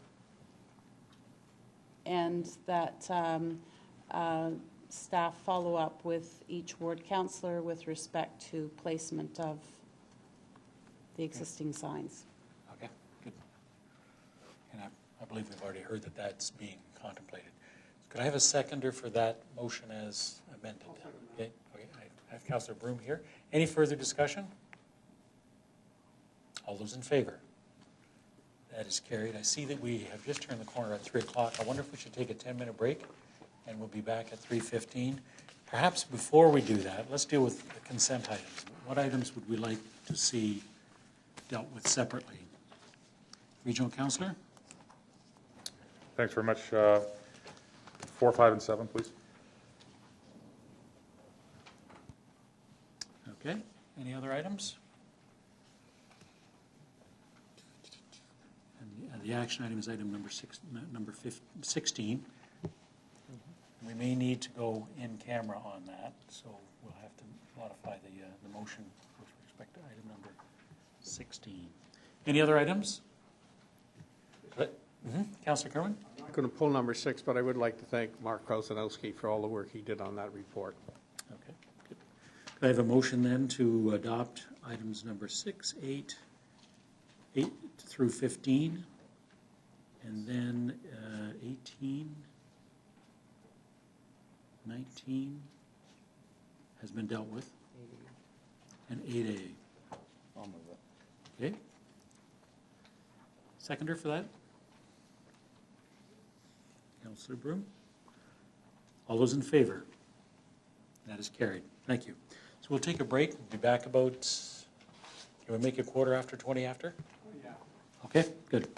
And that staff follow up with each ward councillor with respect to placement of the existing signs.
Okay, good. And I believe we've already heard that that's being contemplated. Could I have a seconder for that motion as amended? Okay, I have Councillor Broom here. Any further discussion? All those in favor? That is carried. I see that we have just turned the corner at 3 o'clock. I wonder if we should take a 10-minute break, and we'll be back at 3:15. Perhaps before we do that, let's deal with the consent items. What items would we like to see dealt with separately? Regional Councillor?
Thanks very much. 4, 5, and 7, please.
Okay. Any other items? And the action item is item number 16. We may need to go in camera on that, so we'll have to modify the motion with respect to item number 16. Any other items? Councillor Kerwin?
I'm not going to pull number 6, but I would like to thank Mark Krausanowski for all the work he did on that report.
Okay, good. Could I have a motion then to adopt items number 6, 8 through 15, and then 18, 19 has been dealt with, and 8A.
I'll move it.
Okay. Seconder for that? Councillor Broom? All those in favor? That is carried. Thank you. So we'll take a break. We'll be back about, can we make it 20 after? Oh, yeah. Okay, good.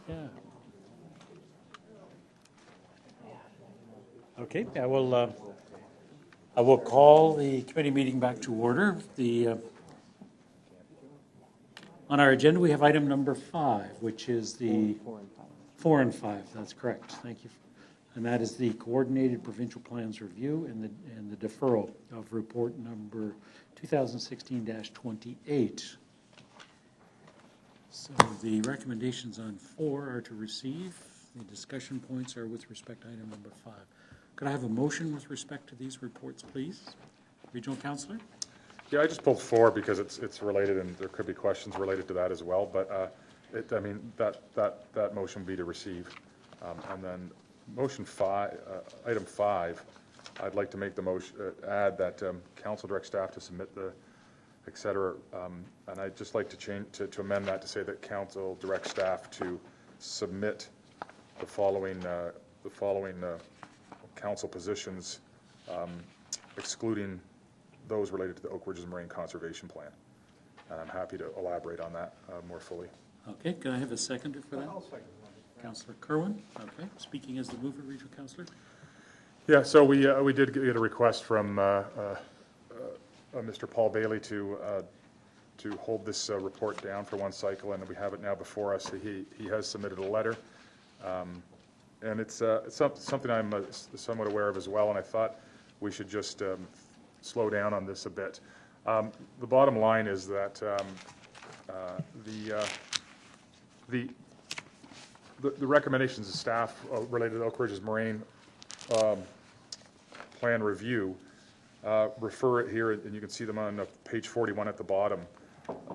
Yeah. Okay, I will call the committee meeting back to order. On our agenda, we have item number 5, which is the 4 and 5. That's correct. Thank you. And that is the coordinated provincial plans review and the deferral of report number 2016-28. So the recommendations on 4 are to receive. The discussion points are with respect to item number 5. Could I have a motion with respect to these reports, please? Regional Councillor?
Yeah, I just pulled 4 because it's related, and there could be questions related to that as well. But that motion would be to receive, and then motion 5, item 5. I'd like to make the motion, add that council direct staff to submit the, et cetera, and I'd just like to change to amend that to say that council direct staff to submit the following council positions, excluding those related to the Oak Ridges Marine Conservation Plan. And I'm happy to elaborate on that more fully.
Okay, can I have a seconder for that? I'll second that. Councillor Kerwin, okay. Speaking as the mover, Regional Councillor.
Yeah, so we did get a request from Mr. Paul Bailey to hold this report down for one cycle, and we have it now before us. He has submitted a letter, and it's something I'm somewhat aware of as well, and I thought we should just slow down on this a bit. The bottom line is that the recommendations of staff related to Oak Ridges Marine Plan review refer it here, and you can see them on page 41 at the bottom,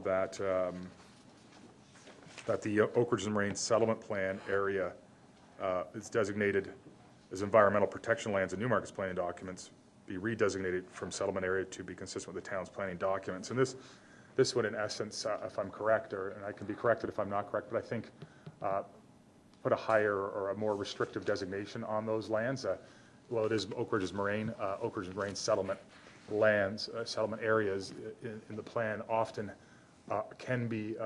that the Oak Ridges Marine Settlement Plan area is designated as environmental protection lands in Newmarket's planning documents, be redesignated from settlement area to be consistent with the town's planning documents. And this would, in essence, if I'm correct, and I can be corrected if I'm not correct, but I think put a higher or a more restrictive designation on those lands. Well, it is Oak Ridges Marine settlement lands, settlement areas in the plan often can be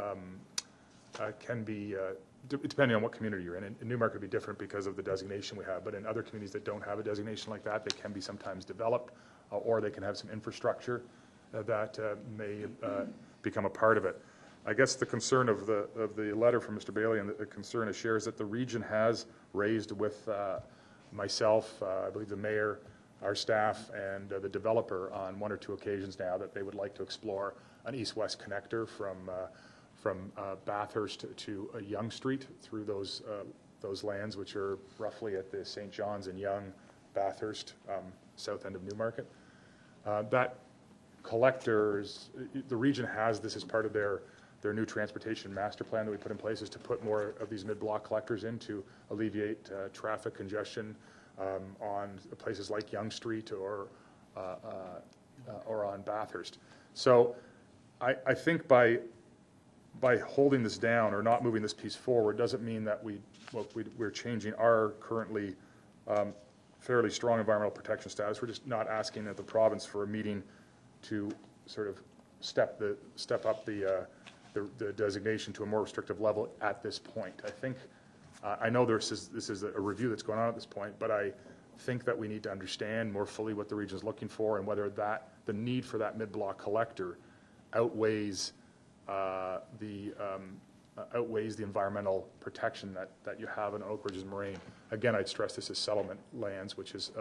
depending on what community you're in. In Newmarket would be different because of the designation we have, but in other communities that don't have a designation like that, they can be sometimes developed, or they can have some infrastructure that may become a part of it. I guess the concern of the letter from Mr. Bailey, and the concern is shares that the region has raised with myself, I believe the mayor, our staff, and the developer on 1 or 2 occasions now, that they would like to explore an east-west connector from Bathurst to Yonge Street through those lands, which are roughly at the St. John's and Yonge, Bathurst, south end of Newmarket. That collectors, the region has this as part of their new transportation master plan that we put in place, is to put more of these mid-block collectors in to alleviate traffic congestion on places like Yonge Street or on Bathurst. So I think by holding this down or not moving this piece forward doesn't mean that we're changing our currently fairly strong environmental protection status. We're just not asking the province for a meeting to sort of step up the designation to a more restrictive level at this point. I think I know this is a review that's going on at this point, but I think that we need to understand more fully what the region is looking for and whether the need for that mid-block collector outweighs the environmental protection that you have in Oak Ridges Marine. Again, I'd stress this is settlement lands, which is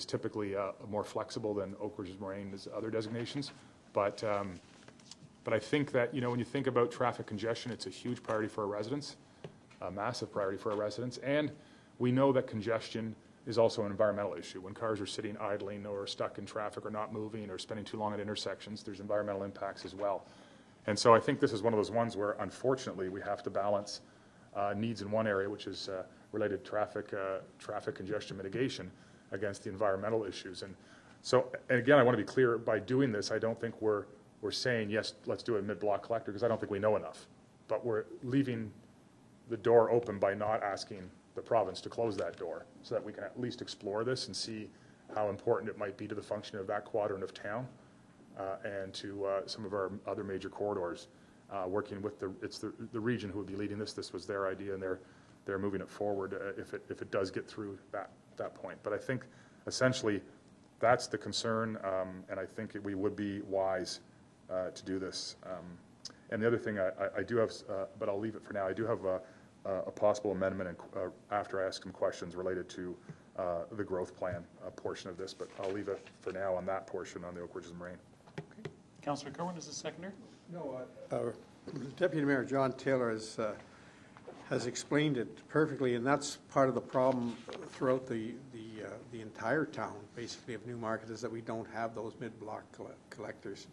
typically more flexible than Oak Ridges Marine's other designations. But I think that, when you think about traffic congestion, it's a huge priority for our residents, a massive priority for our residents, and we know that congestion is also an environmental issue. When cars are sitting idling or stuck in traffic or not moving or spending too long at intersections, there's environmental impacts as well. And so I think this is one of those ones where, unfortunately, we have to balance needs in one area, which is related to traffic congestion mitigation, against the environmental issues. And so, and again, I want to be clear, by doing this, I don't think we're saying, yes, let's do a mid-block collector, because I don't think we know enough. But we're leaving the door open by not asking the province to close that door, so that we can at least explore this and see how important it might be to the function of that quadrant of town. And to some of our other major corridors, working with the region who would be leading this. This was their idea, and they're moving it forward if it does get through that point. But I think essentially that's the concern, and I think we would be wise to do this. And the other thing I do have, but I'll leave it for now, I do have a possible amendment after I ask some questions related to the growth plan portion of this, but I'll leave it for now on that portion on the Oak Ridges Moraine.
Okay. Councillor Kerwin is the seconder.
No, Deputy Mayor John Taylor has explained it perfectly, and that's part of the problem throughout the entire town, basically, of Newmarket, is that we don't have those mid-block collectors.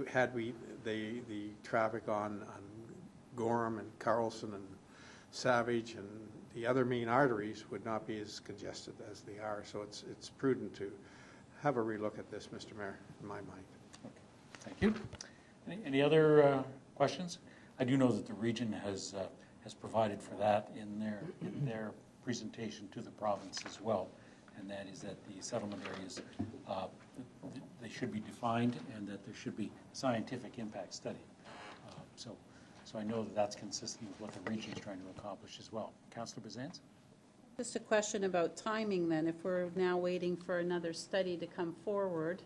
Had we the traffic on Gorham and Carlson and Savage and the other main arteries would not be as congested as they are. So it's prudent to have a relook at this, Mr. Mayor, in my mind.
Okay. Thank you. Any other questions? I do know that the region has provided for that in their presentation to the province as well, and that is that the settlement areas they should be defined and that there should be scientific impact study. So I know that that's consistent with what the region is trying to accomplish as well. Councillor Bazans?
Just a question about timing then. If we're now waiting for another study to come forward,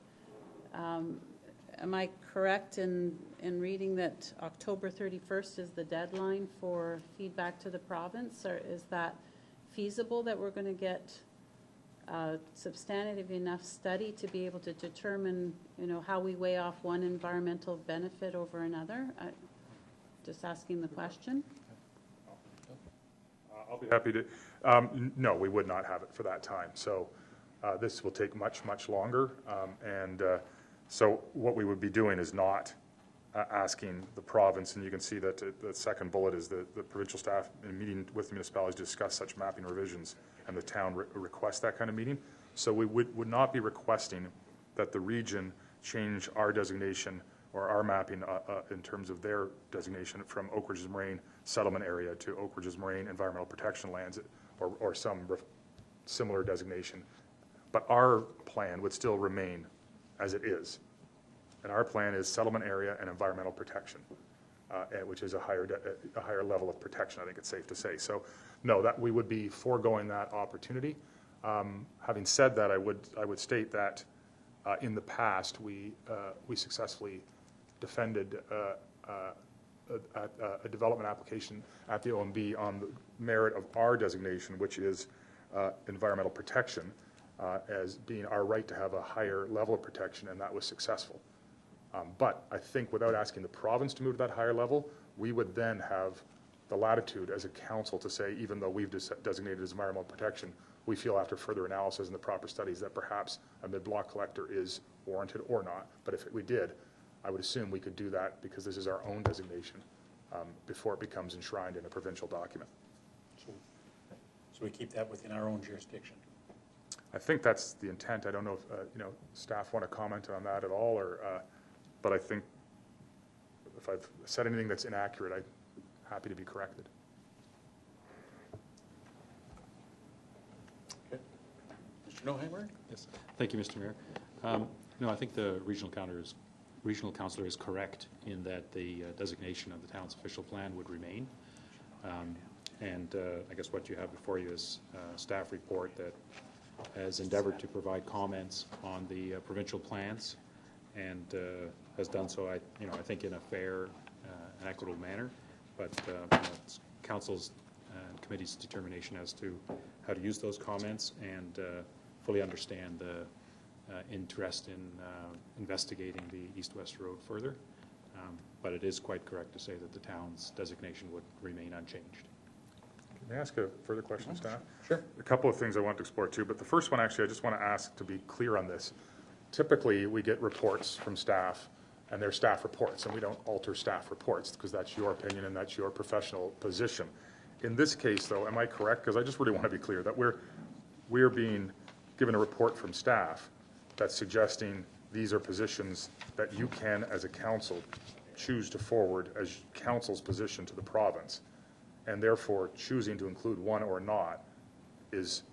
am I correct in reading that October 31st is the deadline for feedback to the province? Or is that feasible, that we're going to get a substantive enough study to be able to determine, how we weigh off one environmental benefit over another? Just asking the question.
I'll be happy to. No, we would not have it for that time. So this will take much, much longer. So what we would be doing is not asking the province, and you can see that the second bullet is the provincial staff in meeting with the municipalities to discuss such mapping revisions, and the town request that kind of meeting. So we would not be requesting that the region change our designation or our mapping in terms of their designation from Oak Ridges Moraine settlement area to Oak Ridges Moraine environmental protection lands or some similar designation. But our plan would still remain as it is. And our plan is settlement area and environmental protection, which is a higher level of protection, I think it's safe to say. So no, that we would be foregoing that opportunity. Having said that, I would state that in the past we successfully defended a development application at the OMB on the merit of our designation, which is environmental protection, as being our right to have a higher level of protection, and that was successful. But I think without asking the province to move to that higher level, we would then have the latitude as a council to say, even though we've designated as environmental protection, we feel after further analysis and the proper studies that perhaps a mid-block collector is warranted or not. But if we did, I would assume we could do that because this is our own designation before it becomes enshrined in a provincial document.
So we keep that within our own jurisdiction.
I think that's the intent. I don't know if staff want to comment on that at all, or but I think if I've said anything that's inaccurate, I'm happy to be corrected.
Okay. Mr. Noheimer?
Yes. Thank you, Mr. Mayor. No, I think the regional councillor is correct in that the designation of the town's official plan would remain. And I guess what you have before you is a staff report that has endeavored to provide comments on the provincial plans, and has done so, I think, in a fair and equitable manner. But it's council's and committee's determination as to how to use those comments, and fully understand the interest in investigating the east-west road further. But it is quite correct to say that the town's designation would remain unchanged.
May I ask a further question, staff?
Sure.
A couple of things I want to explore too, but the first one, actually, I just want to ask to be clear on this. Typically, we get reports from staff, and they're staff reports, and we don't alter staff reports because that's your opinion and that's your professional position. In this case, though, am I correct? Because I just really want to be clear that we're being given a report from staff that's suggesting these are positions that you can, as a council, choose to forward as council's position to the province, and therefore choosing to include one or not is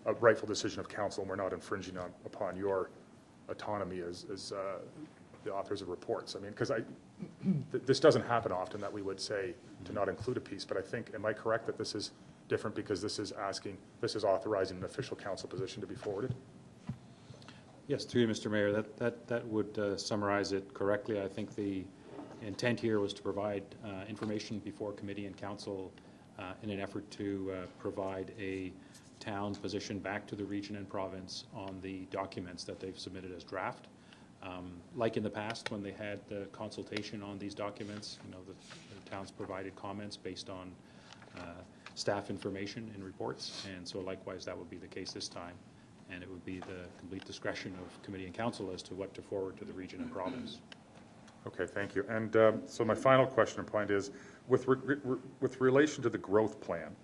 a rightful decision of council, and we're not infringing upon your autonomy as the authors of reports. I mean, because this doesn't happen often that we would say to not include a piece, but I think, am I correct that this is different because this is authorizing an official council position to be forwarded?
Yes, through you, Mr. Mayor, that would summarize it correctly. I think the intent here was to provide information before committee and council in an effort to provide a town position back to the region and province on the documents that they've submitted as draft. Like in the past, when they had the consultation on these documents, the towns provided comments based on staff information and reports, and so likewise that would be the case this time, and it would be the complete discretion of committee and council as to what to forward to the region and province.
Okay, thank you. And so my final question or point is, with relation to the growth plan,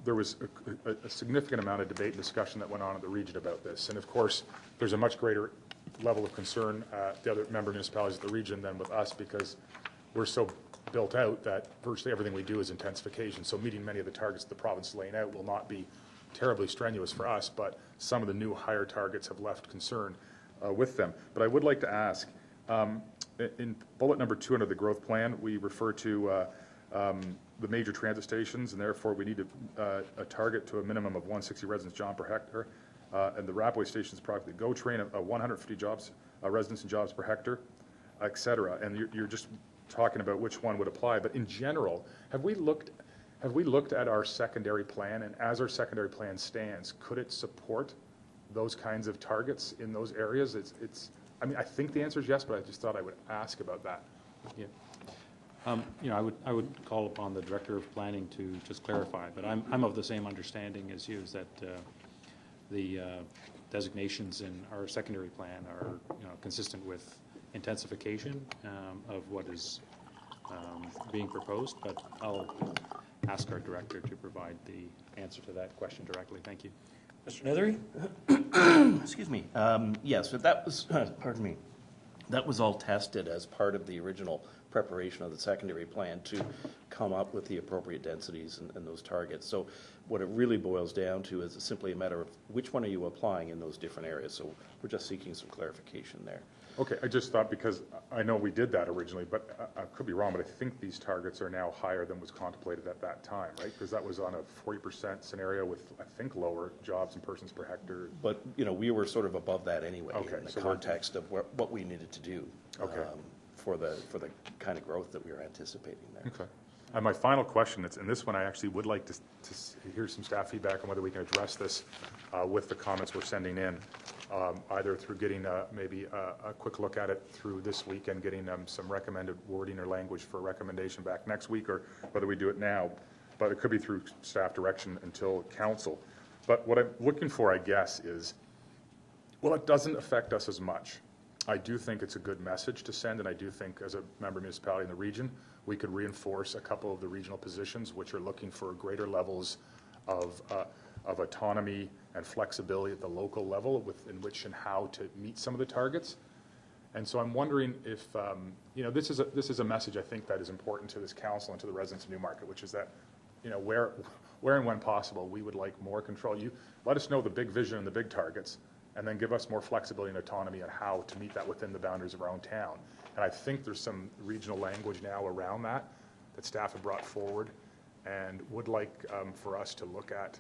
there was a significant amount of debate and discussion that went on in the region about this. And of course, there's a much greater level of concern the other member municipalities of the region than with us, because we're so built out that virtually everything we do is intensification. So meeting many of the targets the province is laying out will not be terribly strenuous for us, but some of the new higher targets have left concern with them. But I would like to ask, in bullet number 2 under the growth plan, we refer to the major transit stations, and therefore we need a target to a minimum of 160 residents John per hectare, and the Rapidway stations product, the GO train, 150 jobs, residents and jobs per hectare, et cetera. And you're just talking about which one would apply, but in general, have we looked at our secondary plan, and as our secondary plan stands, could it support those kinds of targets in those areas? I mean, I think the answer is yes, but I just thought I would ask about that.
Yeah. I would call upon the Director of Planning to just clarify, but I'm of the same understanding as you, is that the designations in our secondary plan are consistent with intensification of what is being proposed, but I'll ask our Director to provide the answer to that question directly. Thank you.
Mr. Nethery?
Excuse me. Yes, but that was, pardon me, that was all tested as part of the original preparation of the secondary plan to come up with the appropriate densities and those targets. So what it really boils down to is simply a matter of which one are you applying in those different areas. So we're just seeking some clarification there.
Okay, I just thought, because I know we did that originally, but I could be wrong, but I think these targets are now higher than was contemplated at that time, right? Because that was on a 40% scenario with, I think, lower jobs and persons per hectare.
But, we were sort of above that anyway,
okay,
in the context of what we needed to do for the kind of growth that we were anticipating there.
Okay. And my final question, and this one I actually would like to hear some staff feedback on whether we can address this with the comments we're sending in, either through getting maybe a quick look at it through this week and getting some recommended wording or language for a recommendation back next week, or whether we do it now. But it could be through staff direction until council. But what I'm looking for, I guess, is, well, it doesn't affect us as much. I do think it's a good message to send, and I do think as a member municipality in the region, we could reinforce a couple of the regional positions which are looking for greater levels of autonomy and flexibility at the local level in which and how to meet some of the targets. And so I'm wondering if, this is a message I think that is important to this council and to the residents of Newmarket, which is that, where and when possible, we would like more control. You let us know the big vision and the big targets, and then give us more flexibility and autonomy on how to meet that within the boundaries of our own town. And I think there's some regional language now around that staff have brought forward, and would like for us to look at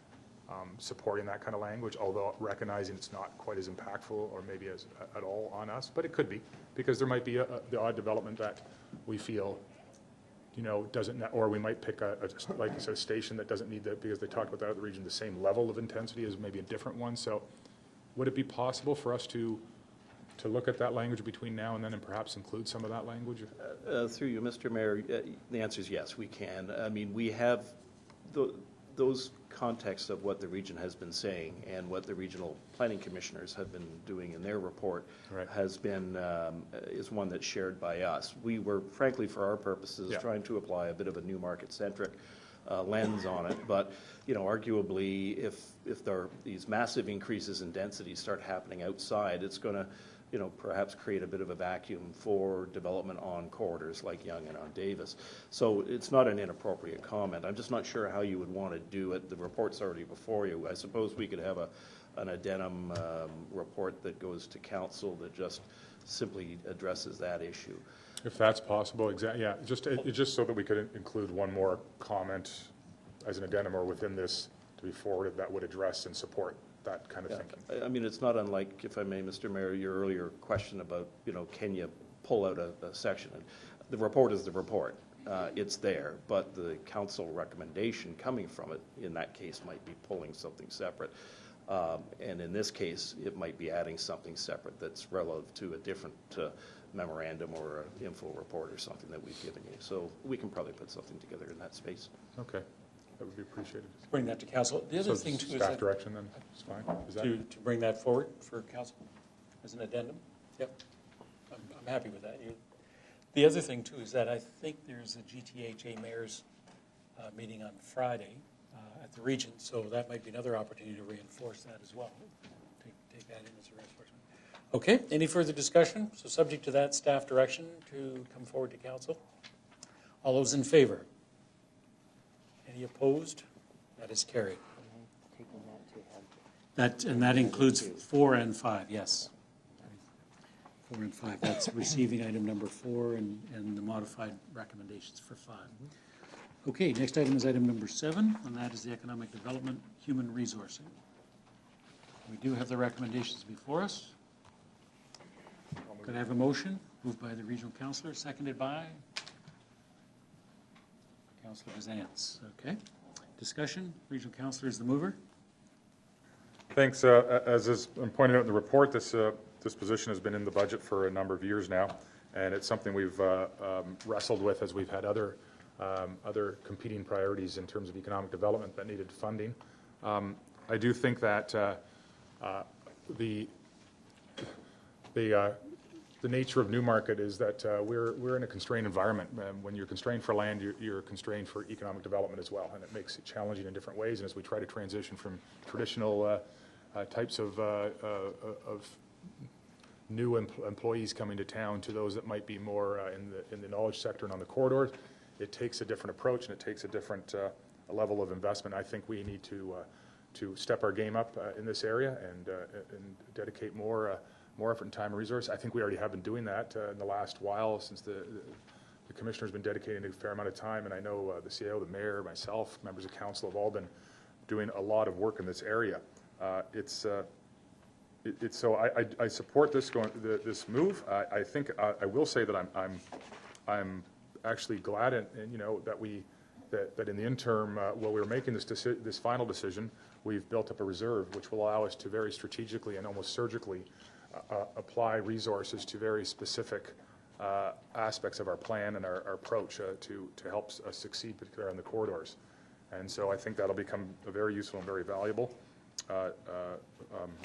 supporting that kind of language, although recognizing it's not quite as impactful or maybe as at all on us, but it could be, because there might be the odd development that we feel doesn't, or we might pick like you said, a station that doesn't need that, because they talked about that other region, the same level of intensity as maybe a different one. So would it be possible for us to look at that language between now and then and perhaps include some of that language?
Through you, Mr. Mayor, the answer is yes, we can. I mean, we have those contexts of what the region has been saying and what the regional planning commissioners have been doing in their report has been, is one that's shared by us. We were, frankly, for our purposes, trying to apply a bit of a Newmarket-centric lens on it, but arguably, if there are these massive increases in density start happening outside, it's going to perhaps create a bit of a vacuum for development on corridors like Yonge and on Davis. So it's not an inappropriate comment. I'm just not sure how you would want to do it. The report's already before you. I suppose we could have an addendum report that goes to council that just simply addresses that issue.
If that's possible, exactly. Yeah, just so that we could include one more comment as an addendum or within this to be forwarded that would address and support that kind of thinking.
I mean, it's not unlike, if I may, Mr. Mayor, your earlier question about, can you pull out a section? And the report is the report. It's there, but the council recommendation coming from it, in that case, might be pulling something separate. And in this case, it might be adding something separate that's relative to a different memorandum or an info report or something that we've given you. So we can probably put something together in that space.
Okay, that would be appreciated.
Bring that to council. The other
So
thing too is
staff
that
direction then, is fine? Is that?
to bring that forward for council as an addendum. Yep, I'm happy with that. The other thing too is that I think there's a GTHA mayor's meeting on Friday at the region, so that might be another opportunity to reinforce that as well. Take that in as a reinforcement. Okay, any further discussion? So subject to that, staff direction to come forward to council. All those in favor? Any opposed? That is carried. That includes 4 and 5, yes. 4 and 5. That's receiving item number 4 and the modified recommendations for 5. Okay, next item is item number 7, and that is the economic development, human resourcing. We do have the recommendations before us. Could I have a motion? Moved by the regional councillor, seconded by Councillor Bazance. Okay. Discussion. Regional councillor is the mover.
Thanks. As is pointed out in the report, this position has been in the budget for a number of years now, and it's something we've wrestled with as we've had other competing priorities in terms of economic development that needed funding. I do think that the nature of Newmarket is that we're in a constrained environment. When you're constrained for land, you're constrained for economic development as well, and it makes it challenging in different ways. And as we try to transition from traditional types of new employees coming to town to those that might be more in the knowledge sector and on the corridors, it takes a different approach and it takes a different level of investment. I think we need to step our game up in this area and dedicate more effort and time and resource. I think we already have been doing that in the last while since the commissioner's been dedicating a fair amount of time, and I know the CAO, the mayor, myself, members of council have all been doing a lot of work in this area. So I support this move. I think I will say that I'm actually glad that in the interim while we were making this final decision, we've built up a reserve which will allow us to very strategically and almost surgically apply resources to very specific aspects of our plan and our approach to help us succeed, particularly on the corridors. And so I think that'll become a very useful and very valuable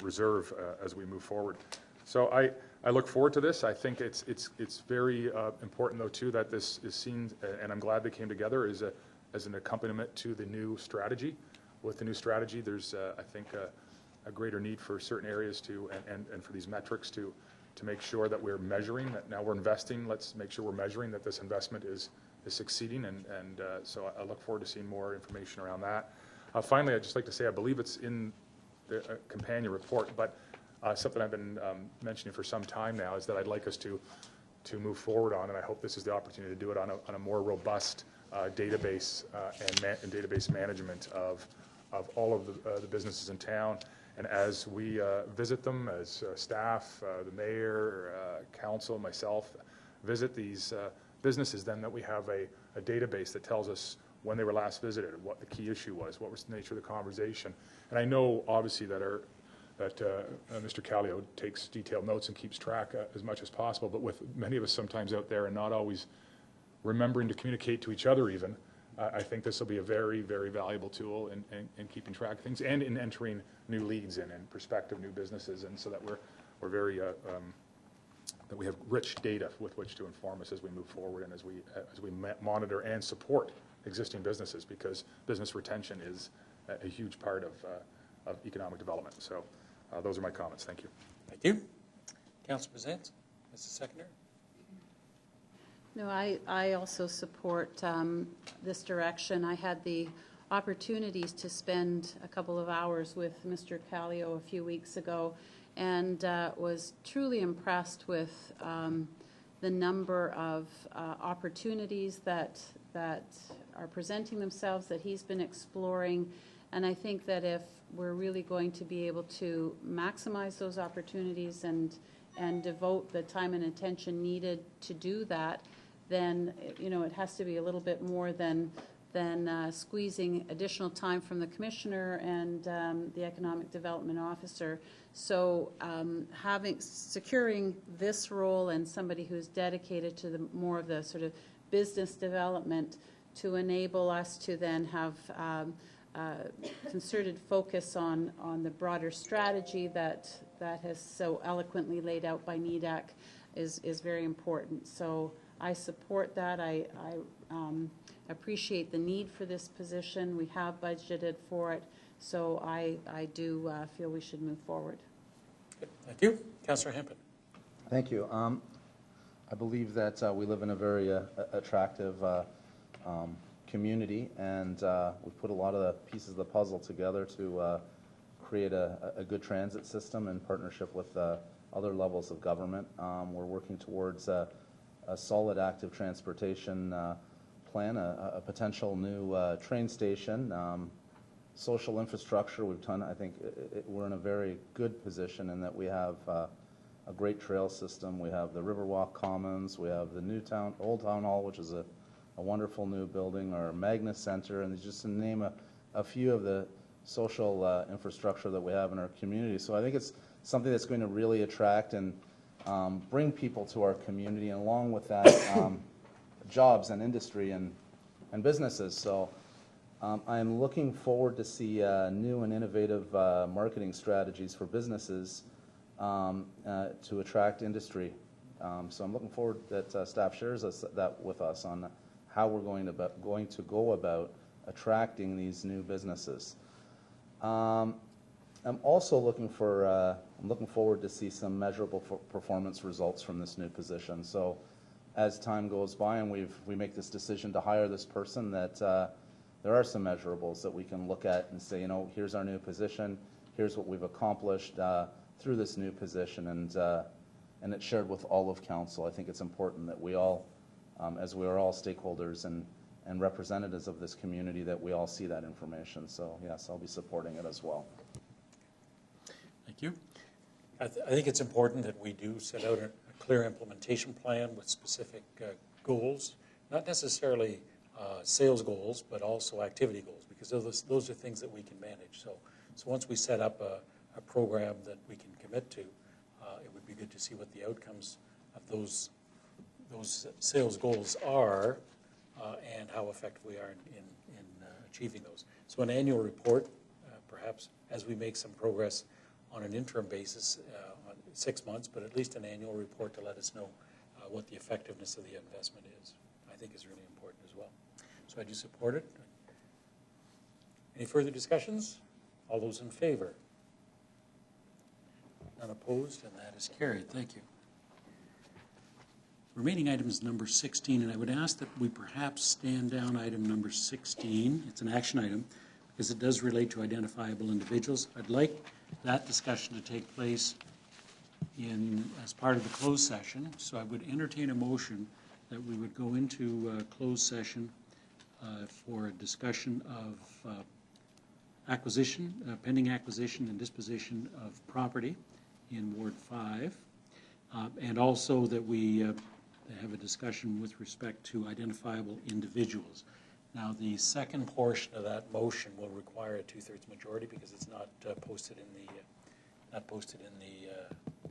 reserve as we move forward. So I look forward to this. I think it's very important, though, too, that this is seen, and I'm glad they came together, as an accompaniment to the new strategy. With the new strategy, there's, I think, a greater need for certain areas and for these metrics to make sure that we're measuring, that now we're investing, let's make sure we're measuring that this investment is succeeding, and so I look forward to seeing more information around that. Finally, I'd just like to say I believe it's in the companion report, but something I've been mentioning for some time now is that I'd like us to move forward on, and I hope this is the opportunity to do it on a more robust database and database management of all of the businesses in town. And as we visit them, as staff, the mayor, council, myself, visit these businesses, then that we have a database that tells us when they were last visited, what the key issue was, what was the nature of the conversation. And I know, obviously, that Mr. Callio takes detailed notes and keeps track as much as possible, but with many of us sometimes out there and not always remembering to communicate to each other even, I think this will be a very, very valuable tool in keeping track of things and in entering new leads in and prospective new businesses, and so that we're very that we have rich data with which to inform us as we move forward and as we monitor and support existing businesses, because business retention is a huge part of economic development. So those are my comments. Thank you.
Thank you. Councillor Bazance, Mrs. Seconder.
No, I also support this direction. I had the opportunities to spend a couple of hours with Mr. Callio a few weeks ago, and was truly impressed with the number of opportunities that are presenting themselves that he's been exploring. And I think that if we're really going to be able to maximize those opportunities and devote the time and attention needed to do that, then, you know, it has to be a little bit more than squeezing additional time from the commissioner and the economic development officer. So securing this role and somebody who's dedicated to more of the sort of business development to enable us to then have concerted focus on the broader strategy that has so eloquently laid out by NEDAC is very important. So I support that. I appreciate the need for this position. We have budgeted for it, so I do feel we should move forward.
Good. Thank you. Councillor Hempel.
Thank you. I believe that we live in a very attractive community, and we've put a lot of the pieces of the puzzle together to create a good transit system in partnership with other levels of government. We're working towards a solid active transportation plan, a potential new train station, social infrastructure. We've done, I think we're in a very good position in that we have a great trail system. We have the Riverwalk Commons. We have the Old Town Hall, which is a wonderful new building, our Magna Center, and just to name a few of the social infrastructure that we have in our community. So I think it's something that's going to really attract and bring people to our community, and along with that, jobs and industry and businesses. So I am looking forward to see new and innovative marketing strategies for businesses to attract industry. So I'm looking forward that staff shares that with us on how we're going to go about attracting these new businesses. I'm also looking forward to see some measurable performance results from this new position. So as time goes by and we make this decision to hire this person, that there are some measurables that we can look at and say, you know, here's our new position, here's what we've accomplished through this new position, and it's shared with all of council. I think it's important that we all, as we are all stakeholders and representatives of this community, that we all see that information. So yes, I'll be supporting it as well.
Thank you. I think it's important that we do set out a clear implementation plan with specific goals, not necessarily sales goals, but also activity goals, because those are things that we can manage. So once we set up a program that we can commit to, it would be good to see what the outcomes of those sales goals are and how effective we are in achieving those. So an annual report, perhaps as we make some progress on an interim basis, on 6 months, but at least an annual report to let us know what the effectiveness of the investment is, I think is really important as well. So I do support it. Any further discussions? All those in favor? None opposed, and that is carried. Thank you. Remaining item is number 16, and I would ask that we perhaps stand down item number 16. It's an action item because it does relate to identifiable individuals. I'd like that discussion to take place as part of the closed session. So I would entertain a motion that we would go into closed session for a discussion of pending acquisition and disposition of property in Ward 5, and also that we have a discussion with respect to identifiable individuals. Now, the second portion of that motion will require a 2/3 majority because it's not posted in the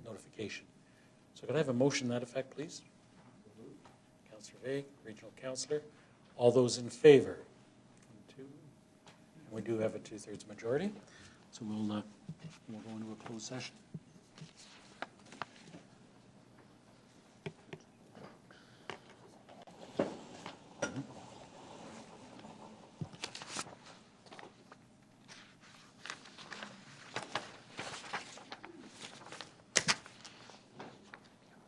notification. So could I have a motion to that effect, please? Councillor Vague, Regional Councillor. All those in favor? 1, 2. And we do have a 2/3 majority. So we'll go into a closed session.